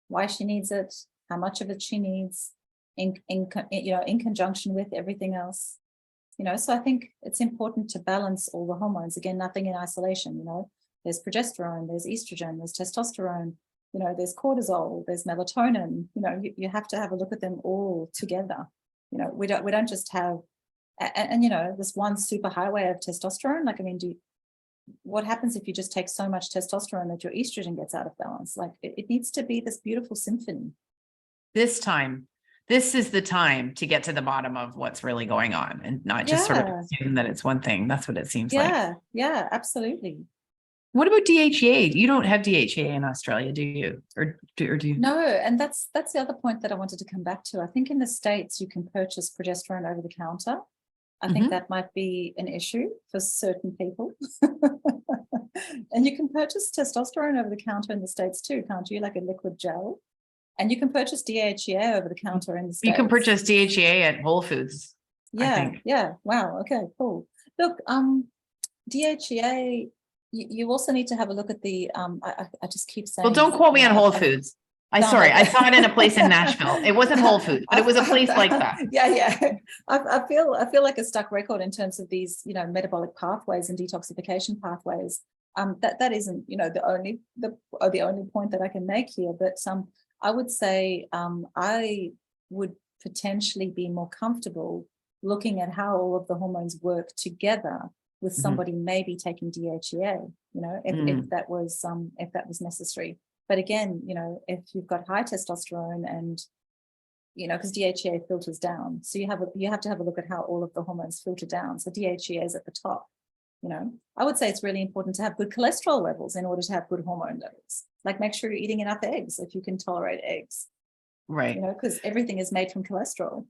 why she needs it, how much of it she needs, in conjunction with everything else. You know, so I think it's important to balance all the hormones. Again, nothing in isolation. You know, there's progesterone, there's estrogen, there's testosterone, you know, there's cortisol, there's melatonin. You know, you have to have a look at them all together. You know, we don't just have, and you know, this one super highway of testosterone. Like, I mean, what happens if you just take so much testosterone that your estrogen gets out of balance? Like, it needs to be this beautiful symphony.
This is the time to get to the bottom of what's really going on, and not just sort of assume that it's one thing. That's what it seems like.
Yeah, absolutely.
What about DHEA? You don't have DHEA in Australia, do you? Or do you?
No, and that's the other point that I wanted to come back to. I think in the States you can purchase progesterone over the counter. I think that might be an issue for certain people. And you can purchase testosterone over the counter in the States too, can't you? Like a liquid gel. And you can purchase DHEA over the counter in the States.
You can purchase DHEA at Whole Foods.
Yeah. Wow. Okay, cool. Look, DHEA, you also need to have a look at the, I just keep saying.
Well, don't quote me on Whole Foods. I saw it in a place in Nashville. It wasn't Whole Foods, but it was a place like that.
Yeah. I feel like a stuck record in terms of these, you know, metabolic pathways and detoxification pathways. That isn't, you know, the only point that I can make here. But I would say I would potentially be more comfortable looking at how all of the hormones work together with somebody maybe taking DHEA, you know, if that was necessary. But again, you know, if you've got high testosterone and, you know, because DHEA filters down, so you have to have a look at how all of the hormones filter down. So DHEA is at the top. You know, I would say it's really important to have good cholesterol levels in order to have good hormone levels. Like, make sure you're eating enough eggs if you can tolerate eggs.
Right.
You know, because everything is made from cholesterol.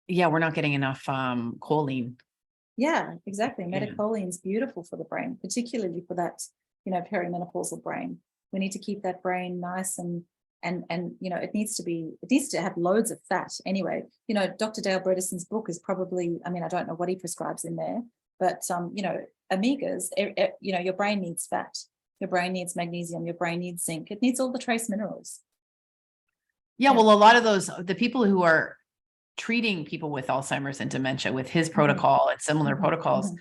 Yeah, we're not getting enough choline.
Yeah, exactly. Metcholine is beautiful for the brain, particularly for that, you know, perimenopausal brain. We need to keep that brain nice and you know, it needs to have loads of fat anyway. You know, Dr. Dale Bredeson's book is probably, I mean, I don't know what he prescribes in there, but you know, omegas, you know, your brain needs fat, your brain needs magnesium, your brain needs zinc, it needs all the trace minerals.
Yeah, well, a lot of the people who are treating people with Alzheimer's and dementia with his protocol and similar protocols,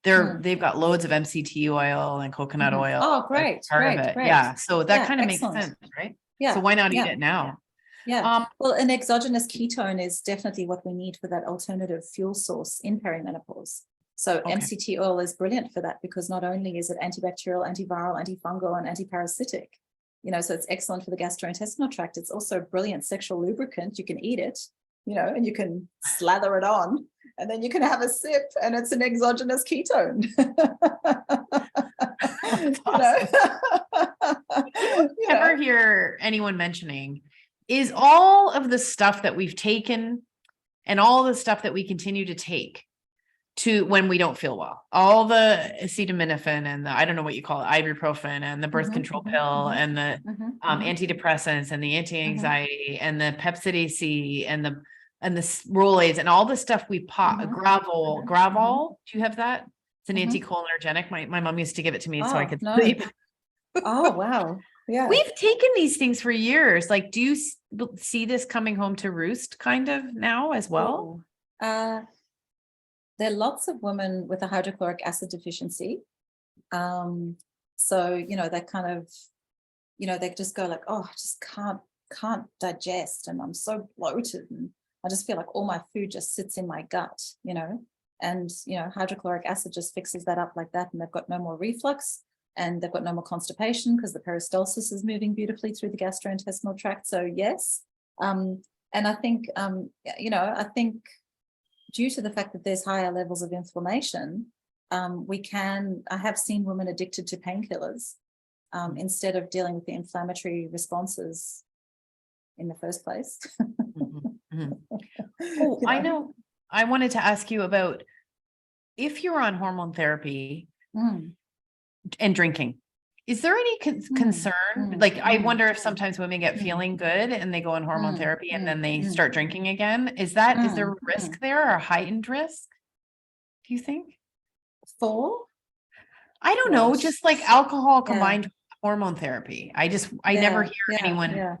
they've got loads of MCT oil and coconut oil.
Oh, great.
Yeah. So that kind of makes sense, right?
Yeah.
So why not eat it now?
Yeah. Well, an exogenous ketone is definitely what we need for that alternative fuel source in perimenopause. So MCT oil is brilliant for that, because not only is it antibacterial, antiviral, antifungal, and antiparasitic, you know, so it's excellent for the gastrointestinal tract. It's also a brilliant sexual lubricant. You can eat it, you know, and you can slather it on, and then you can have a sip, and it's an exogenous ketone.
Never hear anyone mentioning is all of the stuff that we've taken and all the stuff that we continue to take to when we don't feel well, all the acetaminophen and the, I don't know what you call it, ibuprofen and the birth control pill and the antidepressants and the anti-anxiety and the Pepcid AC and the Rolaids and all the stuff we pop, Gravol. Do you have that? It's an anticholinergic. My mom used to give it to me so I could sleep.
Oh, wow. Yeah.
We've taken these things for years. Like, do you see this coming home to roost kind of now as well?
There are lots of women with a hydrochloric acid deficiency. So, they kind of, they just go like, oh, I just can't digest, and I'm so bloated, and I just feel like all my food just sits in my gut, and hydrochloric acid just fixes that up like that, and they've got no more reflux, and they've got no more constipation because the peristalsis is moving beautifully through the gastrointestinal tract. So yes, and I think I think due to the fact that there's higher levels of inflammation, I have seen women addicted to painkillers instead of dealing with the inflammatory responses in the first place.
Oh, I know. I wanted to ask you about if you're on hormone therapy and drinking, is there any concern? Like, I wonder if sometimes women get feeling good and they go on hormone therapy and then they start drinking again. Is there a risk there, or a heightened risk, do you think? I don't know, just like alcohol combined with hormone therapy. I never hear anyone.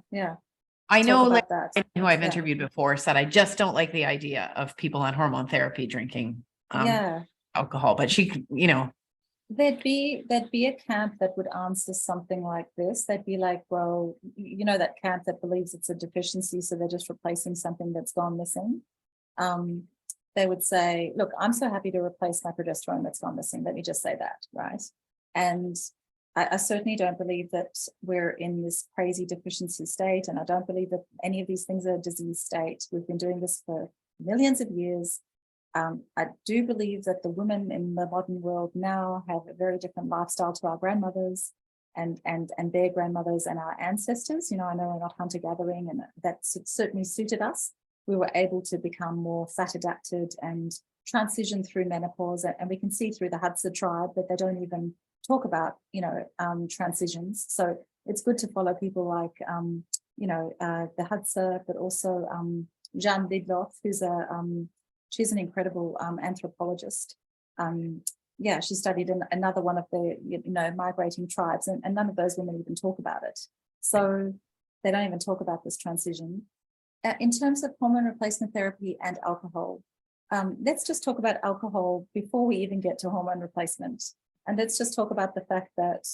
I know, like, who I've interviewed before said, I just don't like the idea of people on hormone therapy drinking alcohol, but
there'd be a camp that would answer something like this. They'd be like, well, that camp that believes it's a deficiency, so they're just replacing something that's gone missing. They would say, look, I'm so happy to replace my progesterone that's gone missing. Let me just say that, right? And I certainly don't believe that we're in this crazy deficiency state, and I don't believe that any of these things are a disease state. We've been doing this for millions of years. I do believe that the women in the modern world now have a very different lifestyle to our grandmothers and their grandmothers and our ancestors. I know we're not hunter-gathering, and that certainly suited us. We were able to become more fat adapted and transition through menopause, and we can see through the Hadza tribe that they don't even talk about transitions. So it's good to follow people like the Hadza, but also Jeanne Lidloff, who's she's an incredible anthropologist. She studied in another one of the migrating tribes, and none of those women even talk about it. So they don't even talk about this transition. In terms of hormone replacement therapy and alcohol, let's just talk about alcohol before we even get to hormone replacement. And let's just talk about the fact that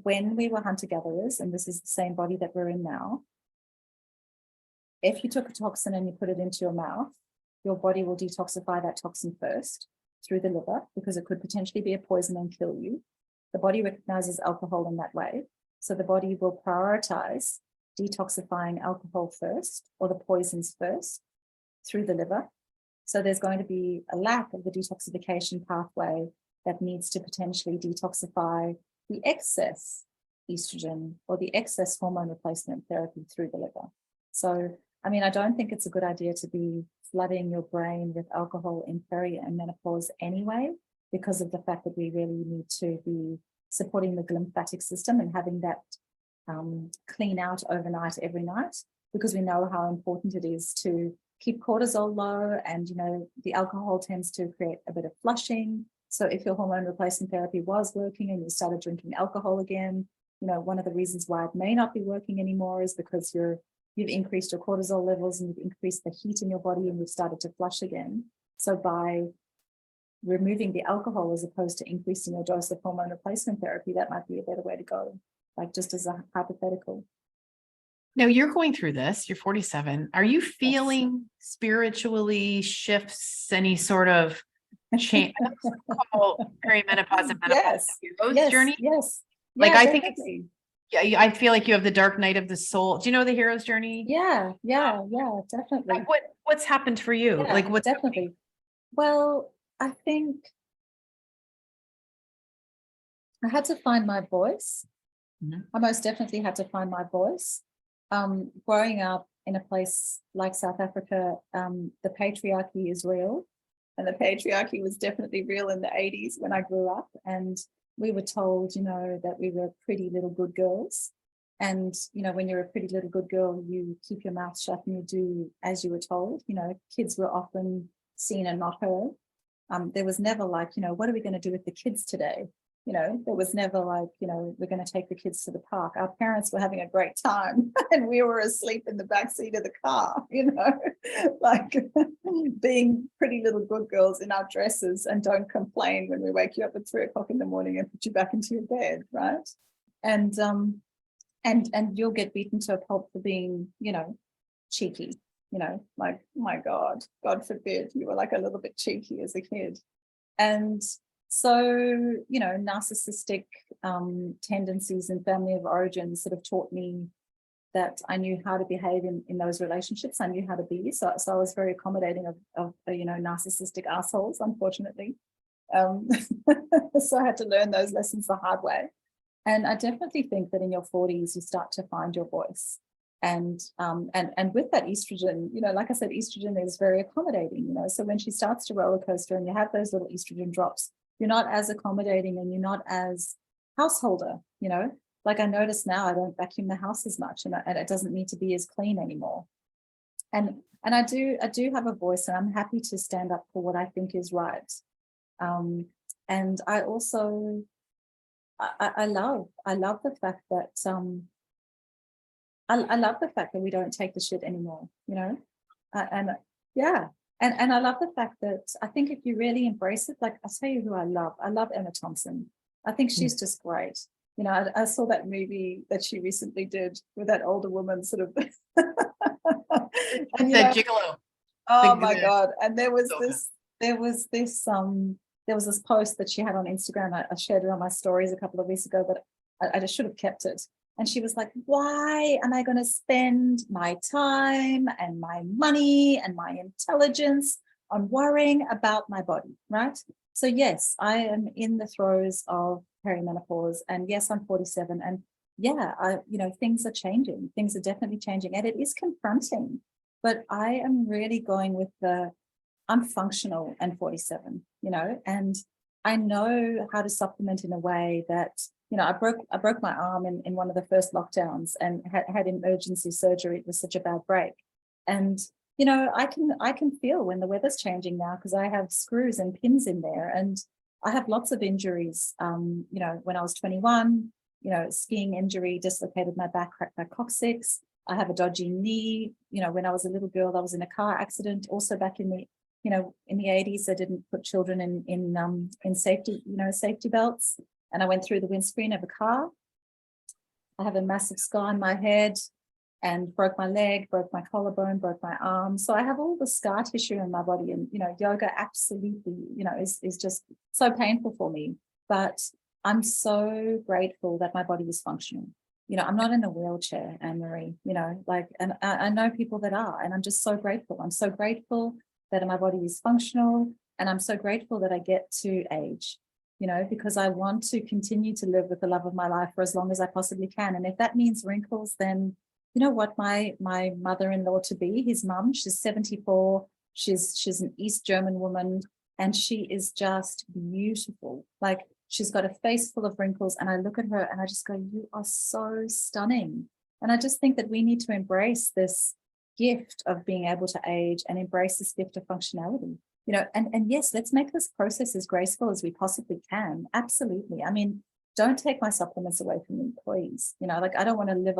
when we were hunter-gatherers, and this is the same body that we're in now, if you took a toxin and you put it into your mouth, your body will detoxify that toxin first through the liver, because it could potentially be a poison and kill you. The body recognizes alcohol in that way. So the body will prioritize detoxifying alcohol first, or the poisons first, through the liver. So there's going to be a lack of the detoxification pathway that needs to potentially detoxify the excess estrogen or the excess hormone replacement therapy through the liver. So, I don't think it's a good idea to be flooding your brain with alcohol in peri and menopause anyway, because of the fact that we really need to be supporting the lymphatic system and having that clean out overnight every night, because we know how important it is to keep cortisol low, and the alcohol tends to create a bit of flushing. So if your hormone replacement therapy was working and you started drinking alcohol again, one of the reasons why it may not be working anymore is because you've increased your cortisol levels and you've increased the heat in your body, and you've started to flush again. So by removing the alcohol as opposed to increasing your dose of hormone replacement therapy, that might be a better way to go, like just as a hypothetical.
Now you're going through this, you're 47. Are you feeling spiritually shifts, any sort of change? Perimenopause and menopause hero's journey?
Yes.
Like, I think I feel like you have the dark night of the soul. Do you know the hero's journey?
Yeah, definitely.
Like, what's happened for you?
Yeah,
like, what's
definitely happening? Well, I think I had to find my voice. I most definitely had to find my voice. Growing up in a place like South Africa, the patriarchy is real, and the patriarchy was definitely real in the 80s when I grew up, and we were told, that we were pretty little good girls. And, when you're a pretty little good girl, you keep your mouth shut and you do as you were told. Kids were often seen and not heard. There was never like, what are we going to do with the kids today? There was never like, we're going to take the kids to the park. Our parents were having a great time and we were asleep in the back seat of the car, like being pretty little good girls in our dresses and don't complain when we wake you up at 3 o'clock in the morning and put you back into your bed, right? And you'll get beaten to a pulp for being, cheeky, like, my God forbid you were like a little bit cheeky as a kid. And so, narcissistic tendencies and family of origin sort of taught me that I knew how to behave in those relationships. I knew how to be. So I was very accommodating of narcissistic assholes, unfortunately. So I had to learn those lessons the hard way. And I definitely think that in your 40s, you start to find your voice. And with that estrogen, like I said, estrogen is very accommodating, so when she starts to roller coaster and you have those little estrogen drops, you're not as accommodating and you're not as householder, like I notice now I don't vacuum the house as much and it doesn't need to be as clean anymore. And I do have a voice and I'm happy to stand up for what I think is right. And I also, I love the fact that, I love the fact that we don't take the shit anymore, and I love the fact that I think if you really embrace it, like I'll tell you who I love Emma Thompson. I think she's just great. I saw that movie that she recently did with that older woman sort of.
And, that gigolo.
Oh my God. And there was this post that she had on Instagram. I shared it on my stories a couple of weeks ago, but I just should have kept it. And she was like, why am I going to spend my time and my money and my intelligence on worrying about my body, right? So yes, I am in the throes of perimenopause, and yes, I'm 47, and things are changing. Things are definitely changing, and it is confronting. But I am really going with I'm functional and 47, and I know how to supplement in a way that. I broke my arm in one of the first lockdowns and had emergency surgery. It was such a bad break. And, I can feel when the weather's changing now because I have screws and pins in there. And I have lots of injuries. When I was 21, skiing injury, dislocated my back, cracked my coccyx. I have a dodgy knee. When I was a little girl, I was in a car accident. Also back in the, in the 80s, they didn't put children in safety, safety belts. And I went through the windscreen of a car. I have a massive scar on my head and broke my leg, broke my collarbone, broke my arm. So I have all the scar tissue in my body, and, yoga absolutely, is just so painful for me. But I'm so grateful that my body is functional. I'm not in a wheelchair, Anne-Marie, and I know people that are, and I'm just so grateful. I'm so grateful that my body is functional, and I'm so grateful that I get to age. Because I want to continue to live with the love of my life for as long as I possibly can. And if that means wrinkles, then what my mother-in-law to be, his mum, she's 74. She's an East German woman, and she is just beautiful. Like she's got a face full of wrinkles, and I look at her and I just go, you are so stunning. And I just think that we need to embrace this gift of being able to age and embrace this gift of functionality. And yes, let's make this process as graceful as we possibly can. Absolutely. I mean, don't take my supplements away from me, please. I don't want to live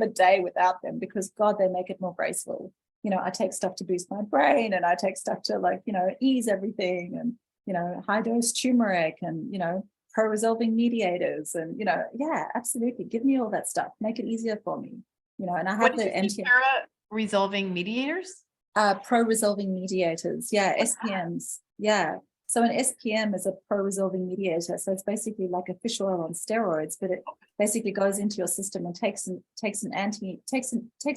a day without them because God, they make it more graceful. I take stuff to boost my brain, and I take stuff to ease everything, and, high dose turmeric, and, pro-resolving mediators, and, absolutely. Give me all that stuff. Make it easier for me, and I have the
resolving mediators.
Pro-resolving mediators, SPMs, So an SPM is a pro-resolving mediator. So it's basically like a fish oil on steroids, but it basically goes into your system and takes an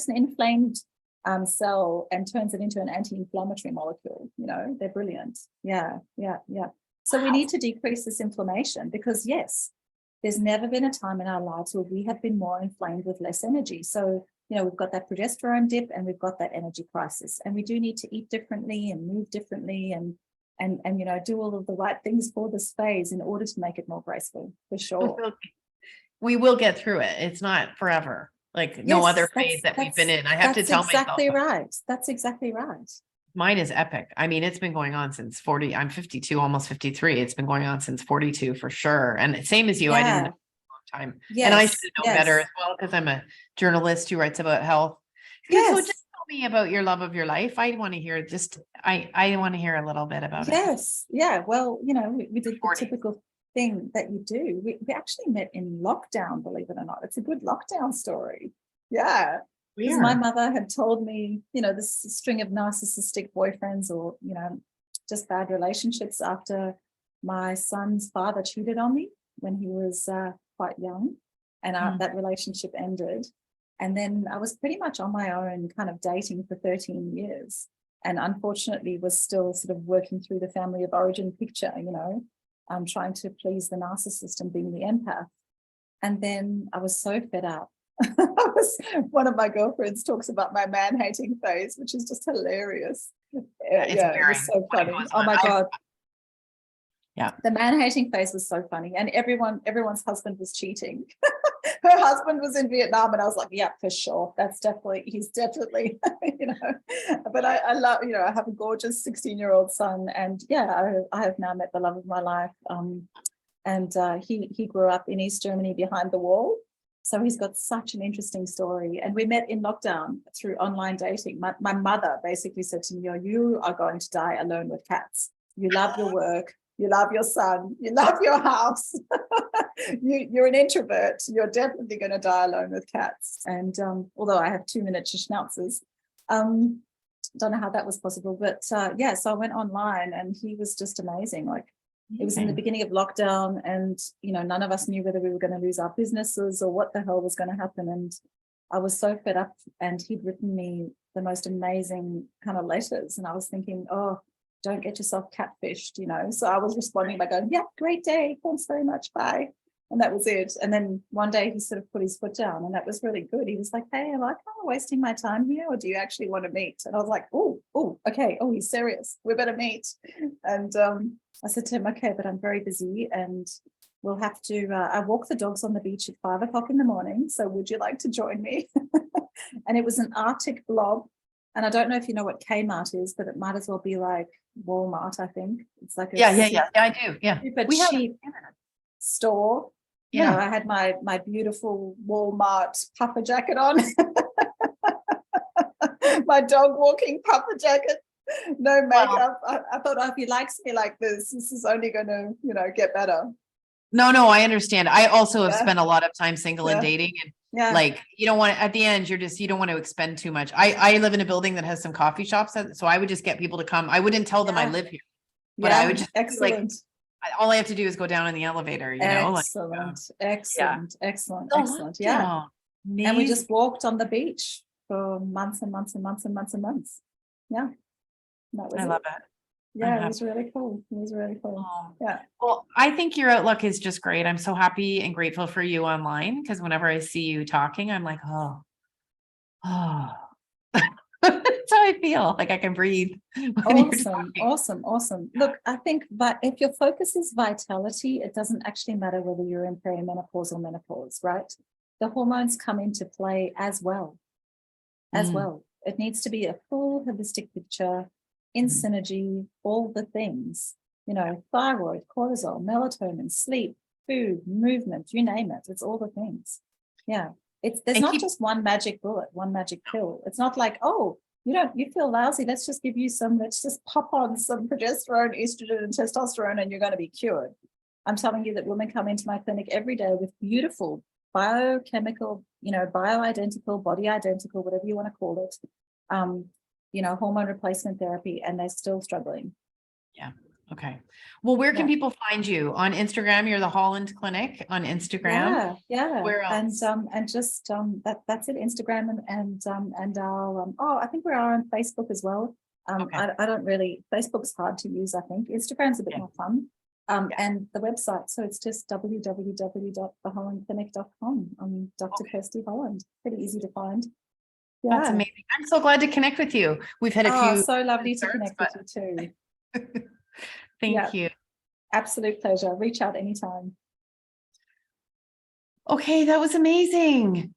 inflamed cell and turns it into an anti-inflammatory molecule. They're brilliant. So we need to decrease this inflammation because yes, there's never been a time in our lives where we have been more inflamed with less energy. So we've got that progesterone dip and we've got that energy crisis, and we do need to eat differently and move differently and do all of the right things for this phase in order to make it more graceful, for sure.
We will get through it. It's not forever. Like no other phase that we've been in. I have to tell myself.
That's exactly right.
Mine is epic. I mean, it's been going on since 40. I'm 52, almost 53. It's been going on since 42 for sure. And same as you, I didn't know
Yeah.
a long time. And I should
Yes.
know better
Yes.
as well because I'm a journalist who writes about health. So just
Yes.
tell me about your love of your life. I want to hear I want to hear a little bit about it.
Yes. Yeah. Well, we did the
40.
typical thing that you do. We actually met in lockdown, believe it or not. It's a good lockdown story. Yeah. Because my
Weird.
mother had told me, this string of narcissistic boyfriends or, just bad relationships after my son's father cheated on me when he was quite young. And that relationship ended. And then I was pretty much on my own, kind of dating for 13 years. And unfortunately was still sort of working through the family of origin picture, trying to please the narcissist and being the empath. And then I was so fed up. One of my girlfriends talks about my man-hating phase, which is just hilarious. It was so funny. Oh my God.
Yeah.
The man-hating phase was so funny. And everyone's husband was cheating. Her husband was in Vietnam, and I was like, yeah, for sure. He's definitely, but I love, I have a gorgeous 16-year-old son, and yeah, I have now met the love of my life. And he grew up in East Germany behind the wall. So he's got such an interesting story. And we met in lockdown through online dating. My mother basically said to me, you are going to die alone with cats. You love your work. You love your son. You love your house. You're an introvert. You're definitely going to die alone with cats. And although I have 2 miniature schnauzers, don't know how that was possible. But so I went online, and he was just amazing. Like, it was in the beginning of lockdown, and none of us knew whether we were going to lose our businesses or what the hell was going to happen. And I was so fed up, and he'd written me the most amazing kind of letters, and I was thinking, oh, don't get yourself catfished, So I was responding by going, yeah, great day, thanks very much, bye. And that was it. And then one day he sort of put his foot down, and that was really good. He was like, hey, am I kind of wasting my time here, or do you actually want to meet? And I was like, oh, okay. Oh, he's serious. We better meet. And I said to him, okay, but I'm very busy, and we'll have to, I walk the dogs on the beach at 5 o'clock in the morning. So would you like to join me? And it was an Arctic blob. And I don't know if you know what Kmart is, but it might as well be like Walmart, I think. It's like
Yeah, I do. Yeah.
Super cheap store.
Yeah.
I had my beautiful Walmart puffer jacket on. My dog walking puffer jacket. No makeup. Wow. I thought, if he likes me like this is only going to, get better.
No, I understand. I also have spent a lot of time single and dating, and like, you don't want to, at the end, you don't want to expend too much. I live in a building that has some coffee shops. So I would just get people to come. I wouldn't tell them I live here, but I would just
excellent.
All I have to do is go down in the elevator,
Excellent. Yeah. Amazing. And we just walked on the beach for months and months and months and months and months. Yeah. I love it. Yeah, it was really cool. Oh. Yeah.
Well, I think your outlook is just great. I'm so happy and grateful for you online, because whenever I see you talking, I'm like, oh. That's how I feel. Like I can breathe.
Awesome. Look, I think that if your focus is vitality, it doesn't actually matter whether you're in perimenopause or menopause, right? The hormones come into play as well. It needs to be a full holistic picture, in synergy, all the things, thyroid, cortisol, melatonin, sleep, food, movement, you name it. It's all the things. Yeah. There's not just one magic bullet, one magic pill. It's not like, oh, you feel lousy. Let's just pop on some progesterone, estrogen, and testosterone, and you're going to be cured. I'm telling you that women come into my clinic every day with beautiful biochemical, bioidentical, body identical, whatever you want to call it, hormone replacement therapy, and they're still struggling.
Yeah. Okay. Well, where can people find you? On Instagram, you're the Holland Clinic on Instagram.
Yeah.
Where else?
And just that's it. Instagram and our I think we are on Facebook as well. I don't really, Facebook's hard to use, I think. Instagram's a bit more fun. And the website, so it's just www.thehollandclinic.com. I'm Dr. Kirstey Holland. Pretty easy to find. Yeah.
That's amazing. I'm so glad to connect with you. We've had a few.
So lovely to connect with you too.
Thank you.
Absolute pleasure. Reach out anytime.
Okay, that was amazing.